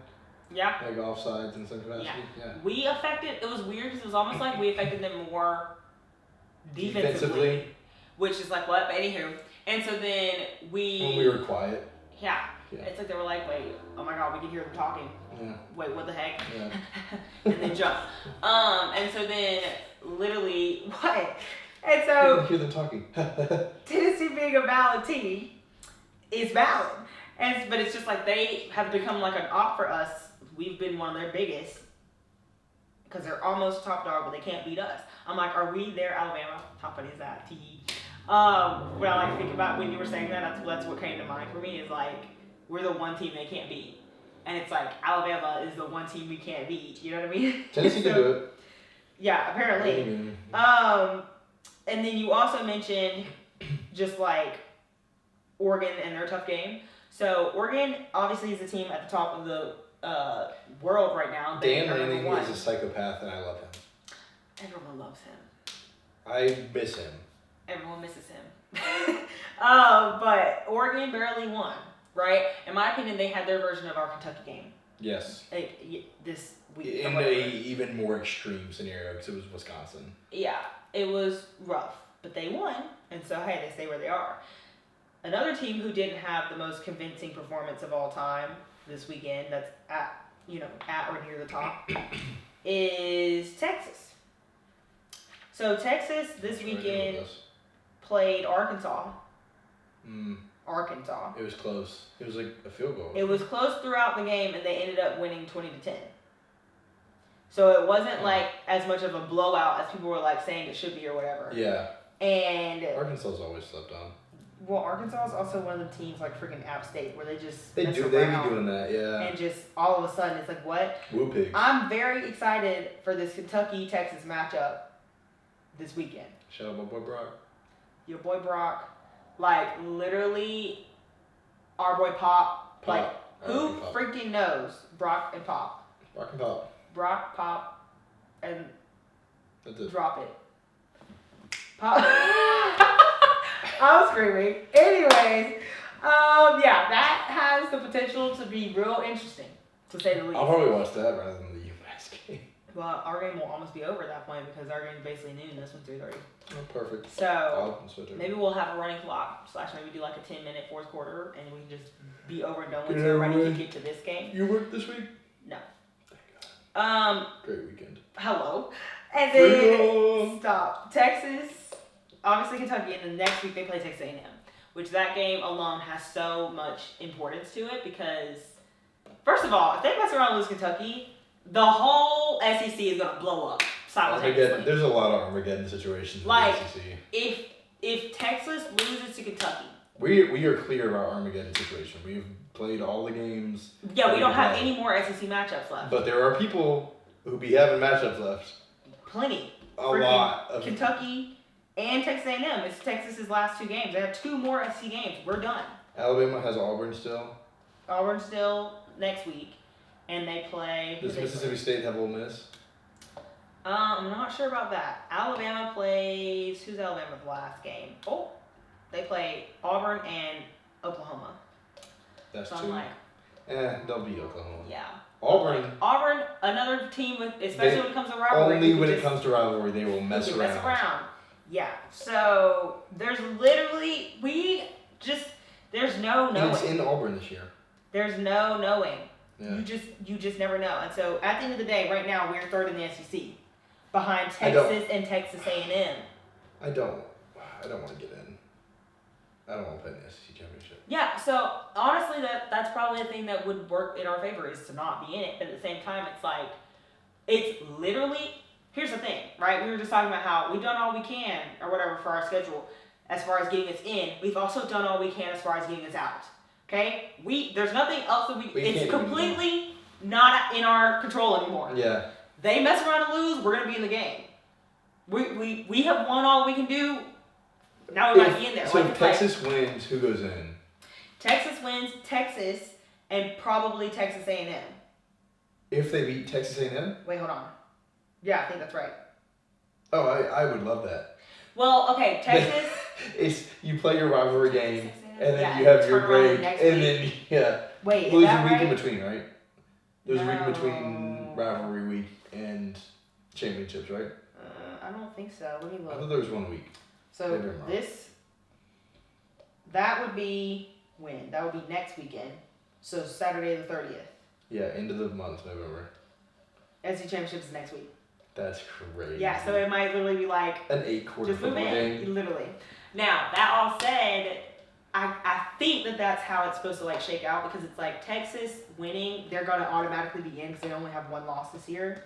Yeah. Like offsides in some capacity? Yeah. We affected, it was weird because it was almost like we affected them more defensively. Which is like what? But anywho. And so then when we were quiet. Yeah. Yeah. It's like they were like, wait, oh my god, we can hear them talking. Yeah. Wait, what the heck? Yeah. And then jump. And so then literally what? And I so can hear them talking. Tennessee being a valid team is valid. But it's just like they have become like an op for us. We've been one of their biggest because they're almost top dog, but they can't beat us. I'm like, are we there, Alabama? How funny is that? Tee. When I like think about when you were saying that, that's what came to mind for me is like we're the one team they can't beat, and it's like Alabama is the one team we can't beat. You know what I mean? Tennessee can do it. Yeah, apparently. And then you also mentioned just like Oregon and their tough game. So Oregon obviously is the team at the top of the world right now. Dan Lanning is a psychopath, and I love him. Everyone loves him. I miss him. Everyone misses him. But Oregon barely won, right? In my opinion, they had their version of our Kentucky game. Yes. This week. In a even more extreme scenario, because it was Wisconsin. Yeah, it was rough, but they won, and so hey, they stay where they are. Another team who didn't have the most convincing performance of all time this weekend, that's at or near the top, is Texas. So Texas this weekend played Arkansas. Arkansas. It was close. It was like a field goal. It was close throughout the game, and they ended up winning 20-10. So it wasn't like as much of a blowout as people were like saying it should be or whatever. Yeah. And Arkansas's always slept on. Well, Arkansas is also one of the teams like freaking App State where they just they be doing that, yeah. And just all of a sudden it's like what? Woo pigs. I'm very excited for this Kentucky-Texas matchup this weekend. Shout out my boy Brock. Your boy Brock, like literally, our boy Pop. Like who freaking knows Brock and Pop? Brock and Pop. Brock, Pop, and That's it. Drop it. Pop. I was screaming. Anyways, yeah, that has the potential to be real interesting, to say the least. I'll probably watch that rather than the UMass game. Well, our game will almost be over at that point because our game's basically noon. This one's 3:30. Oh, perfect. So maybe we'll have a running clock / maybe do like a 10-minute fourth quarter, and we can just be over and done with. So we're ready to get to this game. You work this week? No. Thank God. Great weekend. Hello. And then stop. Texas. Obviously Kentucky, and the next week they play Texas A&M, which that game alone has so much importance to it because, first of all, if they mess around and lose Kentucky, the whole SEC is going to blow up simultaneously. There's a lot of Armageddon situations in the SEC. If Texas loses to Kentucky, we are clear of our Armageddon situation. We've played all the games. Yeah, we don't have any more SEC matchups left. But there are people who be having matchups left. Plenty. A lot of Kentucky and Texas A&M. It's Texas's last 2 games. They have 2 more SEC games. We're done. Alabama has Auburn still. Auburn still next week, and they play. Does Mississippi State have Ole Miss? I'm not sure about that. Alabama plays. Who's Alabama's last game? Oh, they play Auburn and Oklahoma. That's so 2. I'm like, they'll beat Oklahoma. Yeah. Auburn, another team with, especially when it comes to rivalry. Only when it comes to rivalry, they will mess around. Yeah. So there's literally there's no knowing. And it's in Auburn this year. There's no knowing. Yeah. You just never know. And so at the end of the day, right now we're 3rd in the SEC, behind Texas and Texas A&M. I don't want to get in. I don't want to play in the SEC championship. Yeah. So honestly, that's probably the thing that would work in our favor is to not be in it. But at the same time, it's like it's literally. Here's the thing, right? We were just talking about how we've done all we can or whatever for our schedule as far as getting us in. We've also done all we can as far as getting us out. Okay? There's nothing else that it's completely not in our control anymore. Yeah. They mess around and lose, we're gonna be in the game. We have won all we can do. Now we might be in there. So if Texas wins, who goes in? Texas wins, Texas, and probably Texas A&M. If they beat Texas A&M? Wait, hold on. Yeah, I think that's right. Oh, I would love that. Well, okay, Texas. It's you play your rivalry game, and then you have your break, and then Wait, well, is there's that a week right? in between, right? There's a week in between rivalry week and championships, right? I don't think so. Let me look. I thought there was 1 week. So that would be when? That would be next weekend. So Saturday the 30th. Yeah, end of the month, November. SEC Championship is next week. That's crazy. Yeah, so it might literally be like an 8-quarter just move football in, game. literally. Now that all said, I think that's how it's supposed to like shake out because it's like Texas winning, they're gonna automatically be in because they only have 1 loss this year,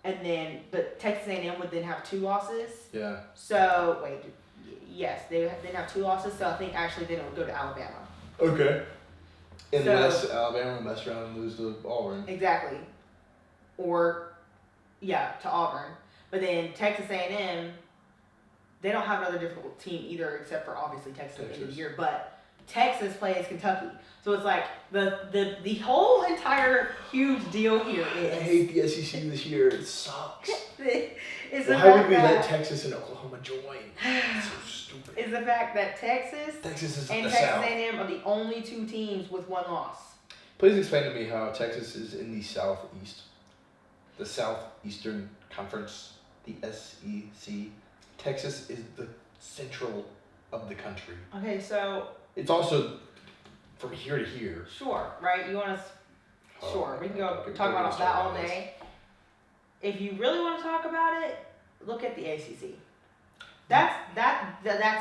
and then but Texas A&M would then have 2 losses. Yeah. So yes, they then have 2 losses. So I think actually then it would go to Alabama. Okay. Unless Alabama mess around and lose to Auburn. Exactly. Or to Auburn. But then Texas A&M, they don't have another difficult team either, except for obviously Texas at the end of the year. But Texas plays Kentucky, so it's like the whole entire huge deal here is. I hate the SEC this year. It sucks. Why would we let Texas and Oklahoma join? It's so stupid. Is the fact that Texas is and the Texas South. A&M are the only 2 teams with 1 loss. Please explain to me how Texas is in the Southeast, the Southeastern Conference, the SEC. Texas is the central of the country. Okay, so. It's also from here to here. Sure, right? You want to. Sure, we can go talk about that all day. If you really want to talk about it, look at the ACC. That's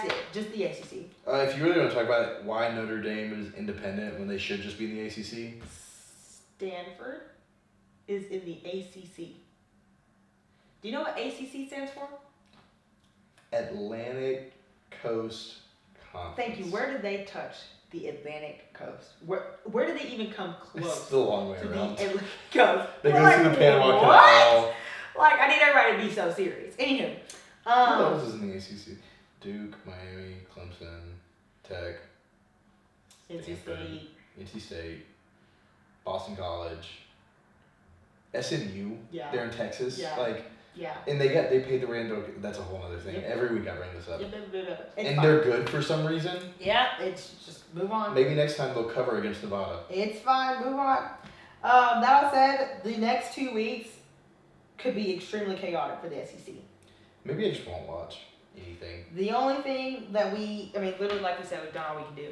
it. Just the ACC. If you really want to talk about it, why Notre Dame is independent when they should just be in the ACC? Stanford is in the ACC. Do you know what ACC stands for? Atlantic Coast Conference. Thank you. Where did they touch the Atlantic Coast? Where did they even come close? It's still a long way to around. the Atlantic Coast. They go through the Panama Canal. Like, I need everybody to be so serious. Anywho. Who else is in the ACC? Duke, Miami, Clemson, Tech, NC State, Boston College, SMU. Yeah. They're in Texas. Yeah. And they paid the random. That's a whole other thing. Yep. Every week I bring this up. Yep. And they're good for some reason. Yeah, it's just move on. Maybe next time they'll cover against Nevada. It's fine, move on. That all said, the next 2 weeks could be extremely chaotic for the SEC. Maybe I just won't watch anything. The only thing that literally like we said, we've done all we can do.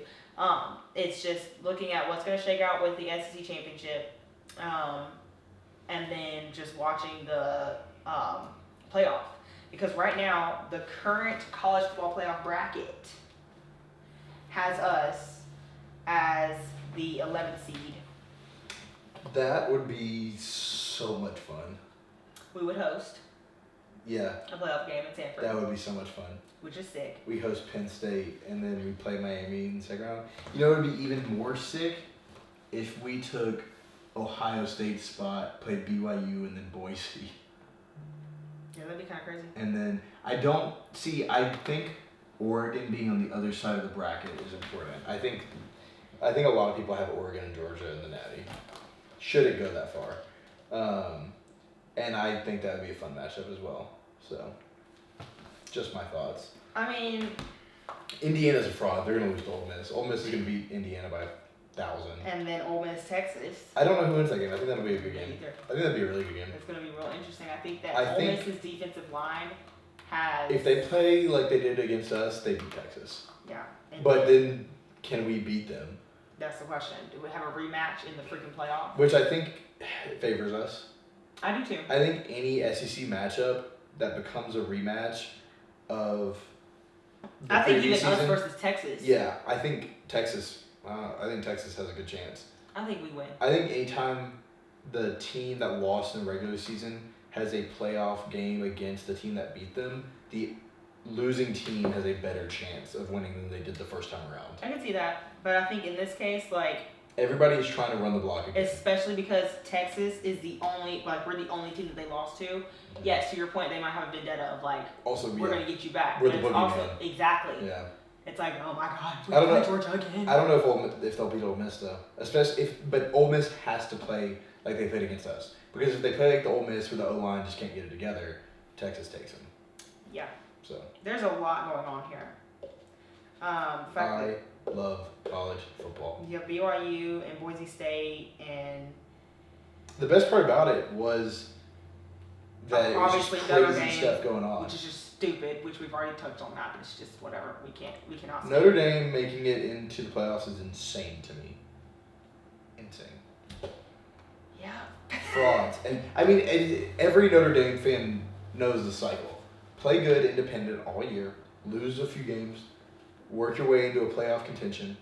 It's just looking at what's going to shake out with the SEC championship, and then just watching the playoff. Because right now, the current college football playoff bracket has us as the 11th seed. That would be so much fun. We would host Yeah. a playoff game at Stanford, That would be so much fun. which is sick. We host Penn State, and then we play Miami in the second round. You know what would be even more sick? If we took Ohio State's spot, played BYU, and then Boise. Yeah, that'd be kind of crazy. And then I think Oregon being on the other side of the bracket is important. I think a lot of people have Oregon and Georgia in the Natty. Should it go that far? And I think that would be a fun matchup as well. So, just my thoughts. I mean, Indiana's a fraud. They're going to lose to Ole Miss. Ole Miss is going to beat Indiana by 1,000. and then Ole Miss, Texas. I don't know who wins that game. I think that'll be a good game. Either. I think that'd be a really good game. It's going to be real interesting. I think that I Ole think- Miss's defensive line has. If they play like they did against us, they beat Texas. Yeah. And But then, can we beat them? that's the question. Do we have a rematch in the freaking playoff? Which I think favors us. I do too. I think any SEC matchup that becomes a rematch of the I think previous even us season- versus Texas. Yeah, I think Texas has a good chance. I think we win. I think anytime the team that lost in the regular season has a playoff game against the team that beat them, the losing team has a better chance of winning than they did the first time around. I can see that, but I think in this case, like, Everybody is trying to run the block again. especially because Texas is the only, like, we're the only team that they lost to. Mm-hmm. Yes, to your point, they might have a vendetta of like, Also, we're yeah, gonna get you back. We're the But it's also boogeyman. exactly. yeah. It's like, oh my God, we I don't play know. Georgia again. I don't know if they'll beat Ole Miss though. Especially but Ole Miss has to play like they played against us. Because if they play like the Ole Miss where the O-line just can't get it together, Texas takes them. Yeah, So there's a lot going on here. The fact that I love college football. you have BYU and Boise State and The best part about it was that it was Obviously just Notre crazy Dame, stuff going on. which is just stupid, which we've already touched on that, but it's just whatever. We cannot say. Notre Dame making it into the playoffs is insane to me. insane. Yeah. Frauds. And I mean, every Notre Dame fan knows the cycle. Play good, independent all year, lose a few games, work your way into a playoff contention,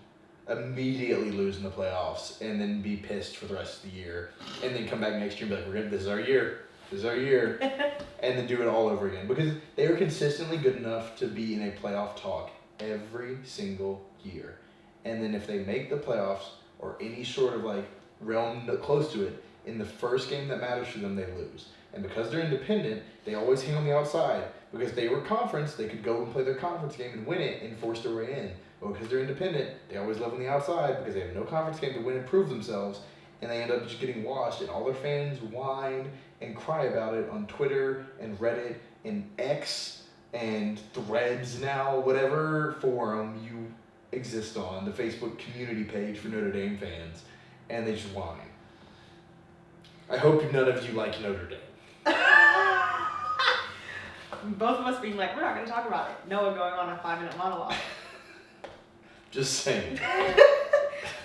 immediately lose in the playoffs, and then be pissed for the rest of the year, and then come back next year and be like, this is our year. This is our year. And then do it all over again. Because they are consistently good enough to be in a playoff talk every single year. And then if they make the playoffs or any sort of like realm close to it, in the first game that matters for them, they lose. And because they're independent, they always hang on the outside. Because they were conference, they could go and play their conference game and win it and force their way in. But because they're independent, they always live on the outside because they have no conference game to win and prove themselves. And they end up just getting washed. And all their fans whine and cry about it on Twitter and Reddit and X and Threads now, whatever forum you exist on, the Facebook community page for Notre Dame fans. And they just whine. I hope none of you like Notre Dame. Both of us being like, we're not going to talk about it. Noah going on a 5-minute monologue. Just saying.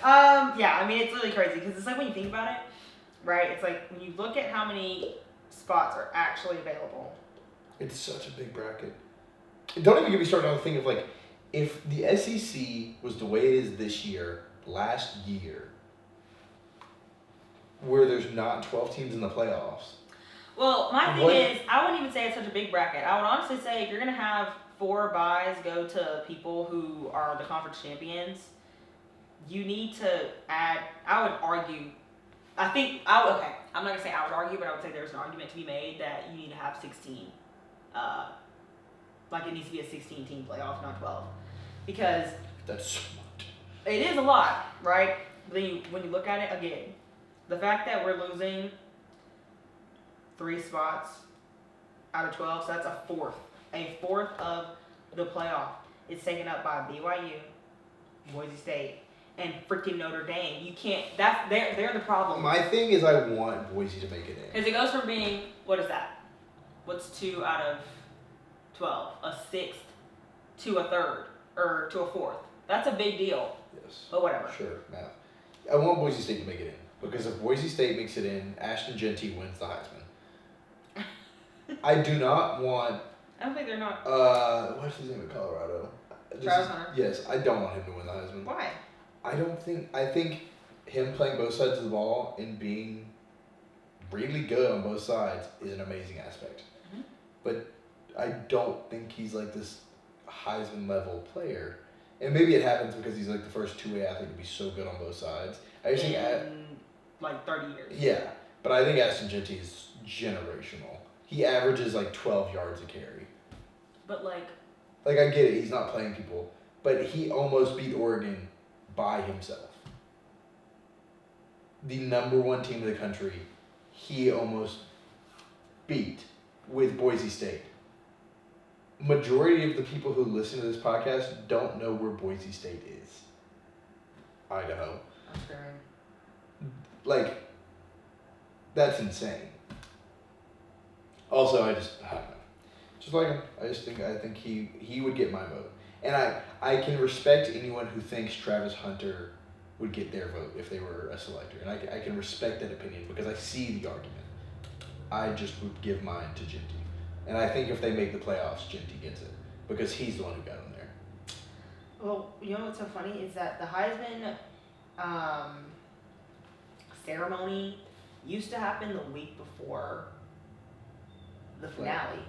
Yeah, I mean, it's really crazy because it's like when you think about it, right? It's like when you look at how many spots are actually available. It's such a big bracket. Don't even get me started on the thing of like, if the SEC was the way it is this year, last year, where there's not 12 teams in the playoffs. Well, my thing is, I wouldn't even say it's such a big bracket. I would honestly say if you're going to have 4 buys go to people who are the conference champions, you need to add, I would argue, okay, I'm not going to say I would argue, but I would say there's an argument to be made that you need to have 16. Like it needs to be a 16-team playoff, not 12. Because That's so much. it is a lot, right? When you look at it again, the fact that we're losing 3 spots out of 12, so that's a fourth of the playoff is taken up by BYU, Boise State, and freaking Notre Dame. You can't. They're the problem. My thing is, I want Boise to make it in. Because it goes from being, what is that? What's 2 out of 12? A 6th to a 3rd or to a 4th. That's a big deal. Yes. But whatever. Sure, math. I want Boise State to make it in because if Boise State makes it in, Ashton Genty wins the Heisman. I do not want. I don't think they're not. What's his name in Colorado? Travis Hunter. Yes, I don't want him to win the Heisman. Why? I think him playing both sides of the ball and being really good on both sides is an amazing aspect. Mm-hmm. But I don't think he's like this Heisman level player. And maybe it happens because he's like the first two-way athlete to be so good on both sides. I just think like 30 years. Yeah, but I think Ashton Genty is generational. He averages like 12 yards a carry. But like I get it, he's not playing people, but he almost beat Oregon by himself. The #1 team in the country, he almost beat with Boise State. Majority of the people who listen to this podcast don't know where Boise State is. Idaho. Okay. That's insane. Also, I don't know. Just like him. I think he would get my vote. And I can respect anyone who thinks Travis Hunter would get their vote if they were a selector. And I can respect that opinion because I see the argument. I just would give mine to Genty. And I think if they make the playoffs, Genty gets it. Because he's the one who got him there. Well, you know what's so funny is that the Heisman ceremony used to happen the week before the finale.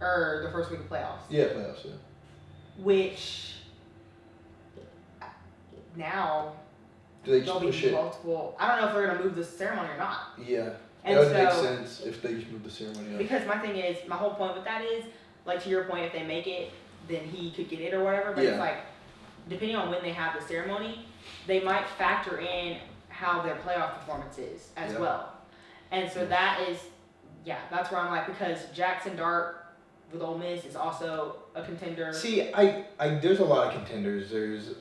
Or the first week of playoffs. Yeah, playoffs, yeah. Which now Do they just there'll push be it? multiple. I don't know if they're gonna move the ceremony or not. Yeah. And that would make so- sense if they just moved the ceremony up. Because my thing is, my whole point with that is, like to your point, if they make it, then he could get it or whatever. But Yeah. it's like, depending on when they have the ceremony, they might factor in how their playoff performance is as Yeah. well. And so that is, that's where I'm like, because Jackson Dart with Ole Miss is also a contender. See, I there's a lot of contenders. There's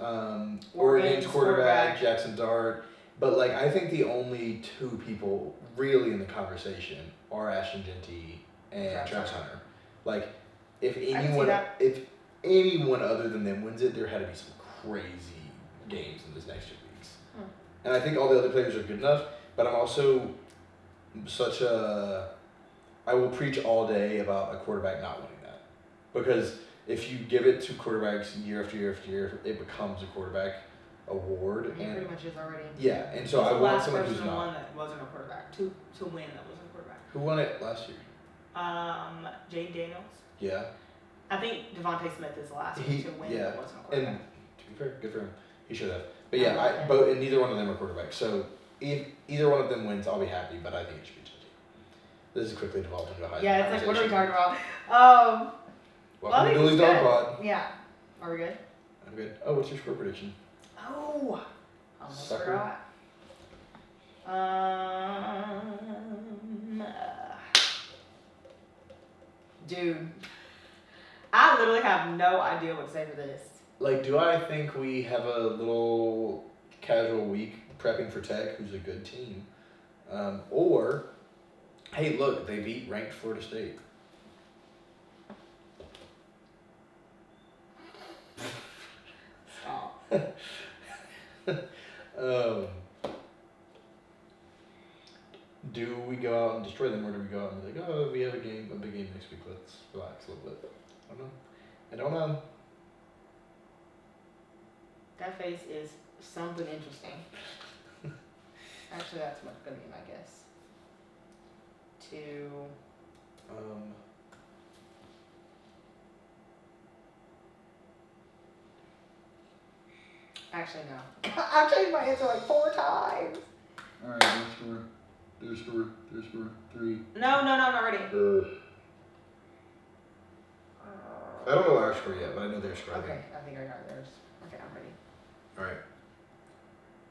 Oregon's quarterback, Jackson Dart. But I think the only 2 people really in the conversation are Ashton Genty and Travis Hunter. If can see anyone that. if anyone other than them wins it, there had to be some crazy games in this next 2 weeks. And I think all the other players are good enough, but I'm also such a... I will preach all day about a quarterback not winning that. Because if you give it to quarterbacks year after year after year, it becomes a quarterback award. He And pretty much is already. yeah, and so I want someone who's One not. that wasn't a quarterback to win that wasn't a quarterback. Who won it last year? Jade Daniels. Yeah. I think Devontae Smith is the last one to win that wasn't a quarterback. And to be fair, good for him. He should have. But yeah, both, and neither one of them are quarterbacks. So if either one of them wins, I'll be happy. But I think it should be Judgy. This is quickly devolved into a high. Yeah, it's like, what are we talking about? Welcome to Dooley's Dog Pod. Yeah. Are we good? I'm good. Oh, what's your score prediction? Oh, almost Sucker. forgot. Dude, I literally have no idea what to say for this. Like, do I think we have a little casual week prepping for Tech, who's a good team? Or, hey, look, they beat ranked Florida State. Stop. Do we go out and destroy them, or do we go out and be like, oh, we have a big game next week, let's relax a little bit? I don't know. That face is something interesting. Actually, that's gonna be my guess. Actually, no. I've changed my answer like 4 times. Alright, their score, 3. No, not ready. I don't know our score yet, but I know their score. Okay, I think I got theirs. Okay, I'm ready. Alright.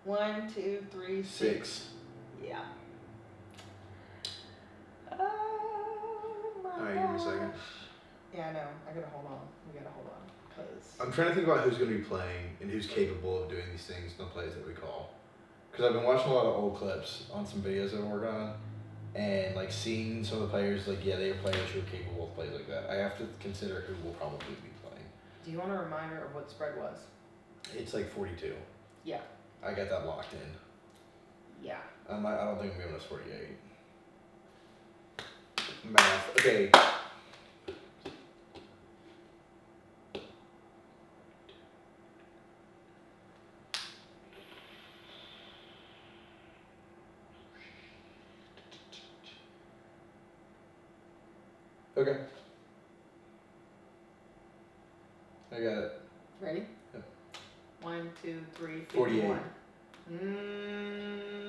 1, 2, 3, 6. Yeah. Oh my Alright, give me a second. Yeah, I know. I gotta hold on. We gotta hold on. Cause I'm trying to think about who's going to be playing and who's capable of doing these things in the plays that we call. Because I've been watching a lot of old clips on some videos I've been working on, and like seeing some of the players, like, yeah, they are players who are capable of plays like that. I have to consider who will probably be playing. do you want a reminder of what the spread was? It's like 42. Yeah. I got that locked in. Yeah. I don't think I'm giving us 48. Math. Okay. Okay. I got it. Ready? Yep. 1, 2, 3, 48. 51.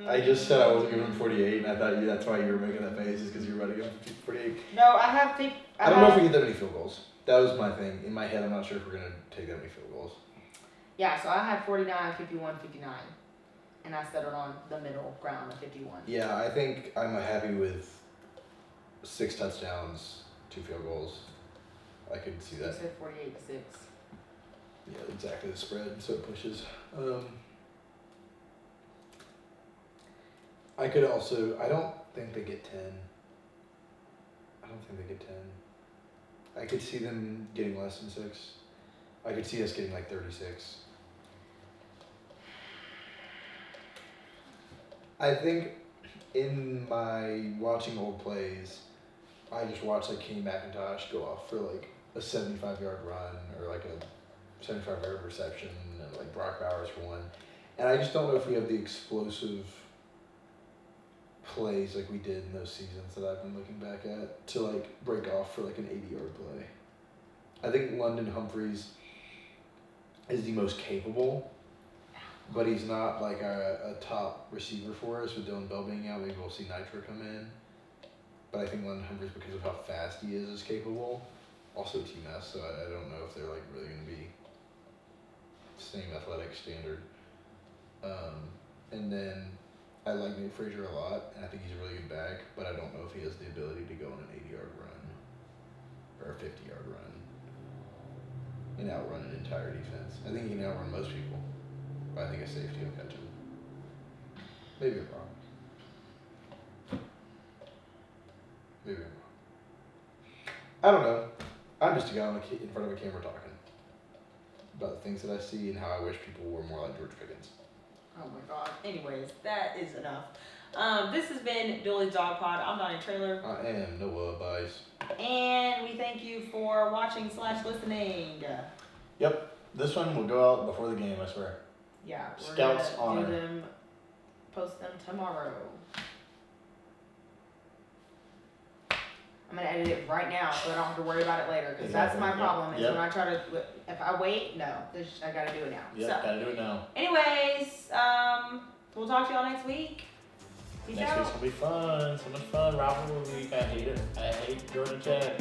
I just said I wasn't giving him 48, and I thought that's why you were making that face, is because you were about to give him 48. No, I don't know if we get that many field goals. That was my thing. In my head, I'm not sure if we're going to take that many field goals. Yeah, so I had 49, 51, 59. And I settled on the middle ground of 51. Yeah, I think I'm happy with 6 touchdowns, 2 field goals. I could see that. You said 48 to 6. Yeah, exactly the spread, so it pushes. I could also, I don't think they get 10. I don't think they get 10. I could see them getting less than 6. I could see us getting like 36. I think in my watching old plays, I just watched like Kenny McIntosh go off for like a 75-yard run or like a 75-yard reception, and like Brock Bowers for one. And I just don't know if we have the explosive plays like we did in those seasons that I've been looking back at to like break off for like an 80-yard play. I think London Humphreys is the most capable, but he's not like a top receiver for us. With Dylan Bell being out, maybe we'll see Nitro come in. But I think London Humphreys, because of how fast he is capable. Also UMass, so I don't know if they're like really going to be same athletic standard. And then I like Nate Frazier a lot, and I think he's a really good back, but I don't know if he has the ability to go on an 80-yard run or a 50-yard run and outrun an entire defense. I think he can outrun most people, but I think a safety will catch him. Maybe I'm wrong. Maybe I'm wrong. I don't know. I'm just a guy in front of a camera talking about the things that I see and how I wish people were more like George Pickens. Oh my god. Anyways, that is enough. This has been Dooley's Dog Pod. I'm Donnie Trailer. I am Noah Bice. And we thank you for watching / listening. Yep. This one will go out before the game, I swear. Yeah, we're Scouts gonna honor. post them tomorrow. I'm gonna edit it right now so I don't have to worry about it later. Because that's my Exactly. problem. Is Yep. when I try to, if I wait, no, I gotta do it now. Yep, So, gotta do it now. anyways, we'll talk to y'all next week. Peace Next out. week's gonna be fun. So much fun. Rivalry week. I hate it. I hate Georgia Tech.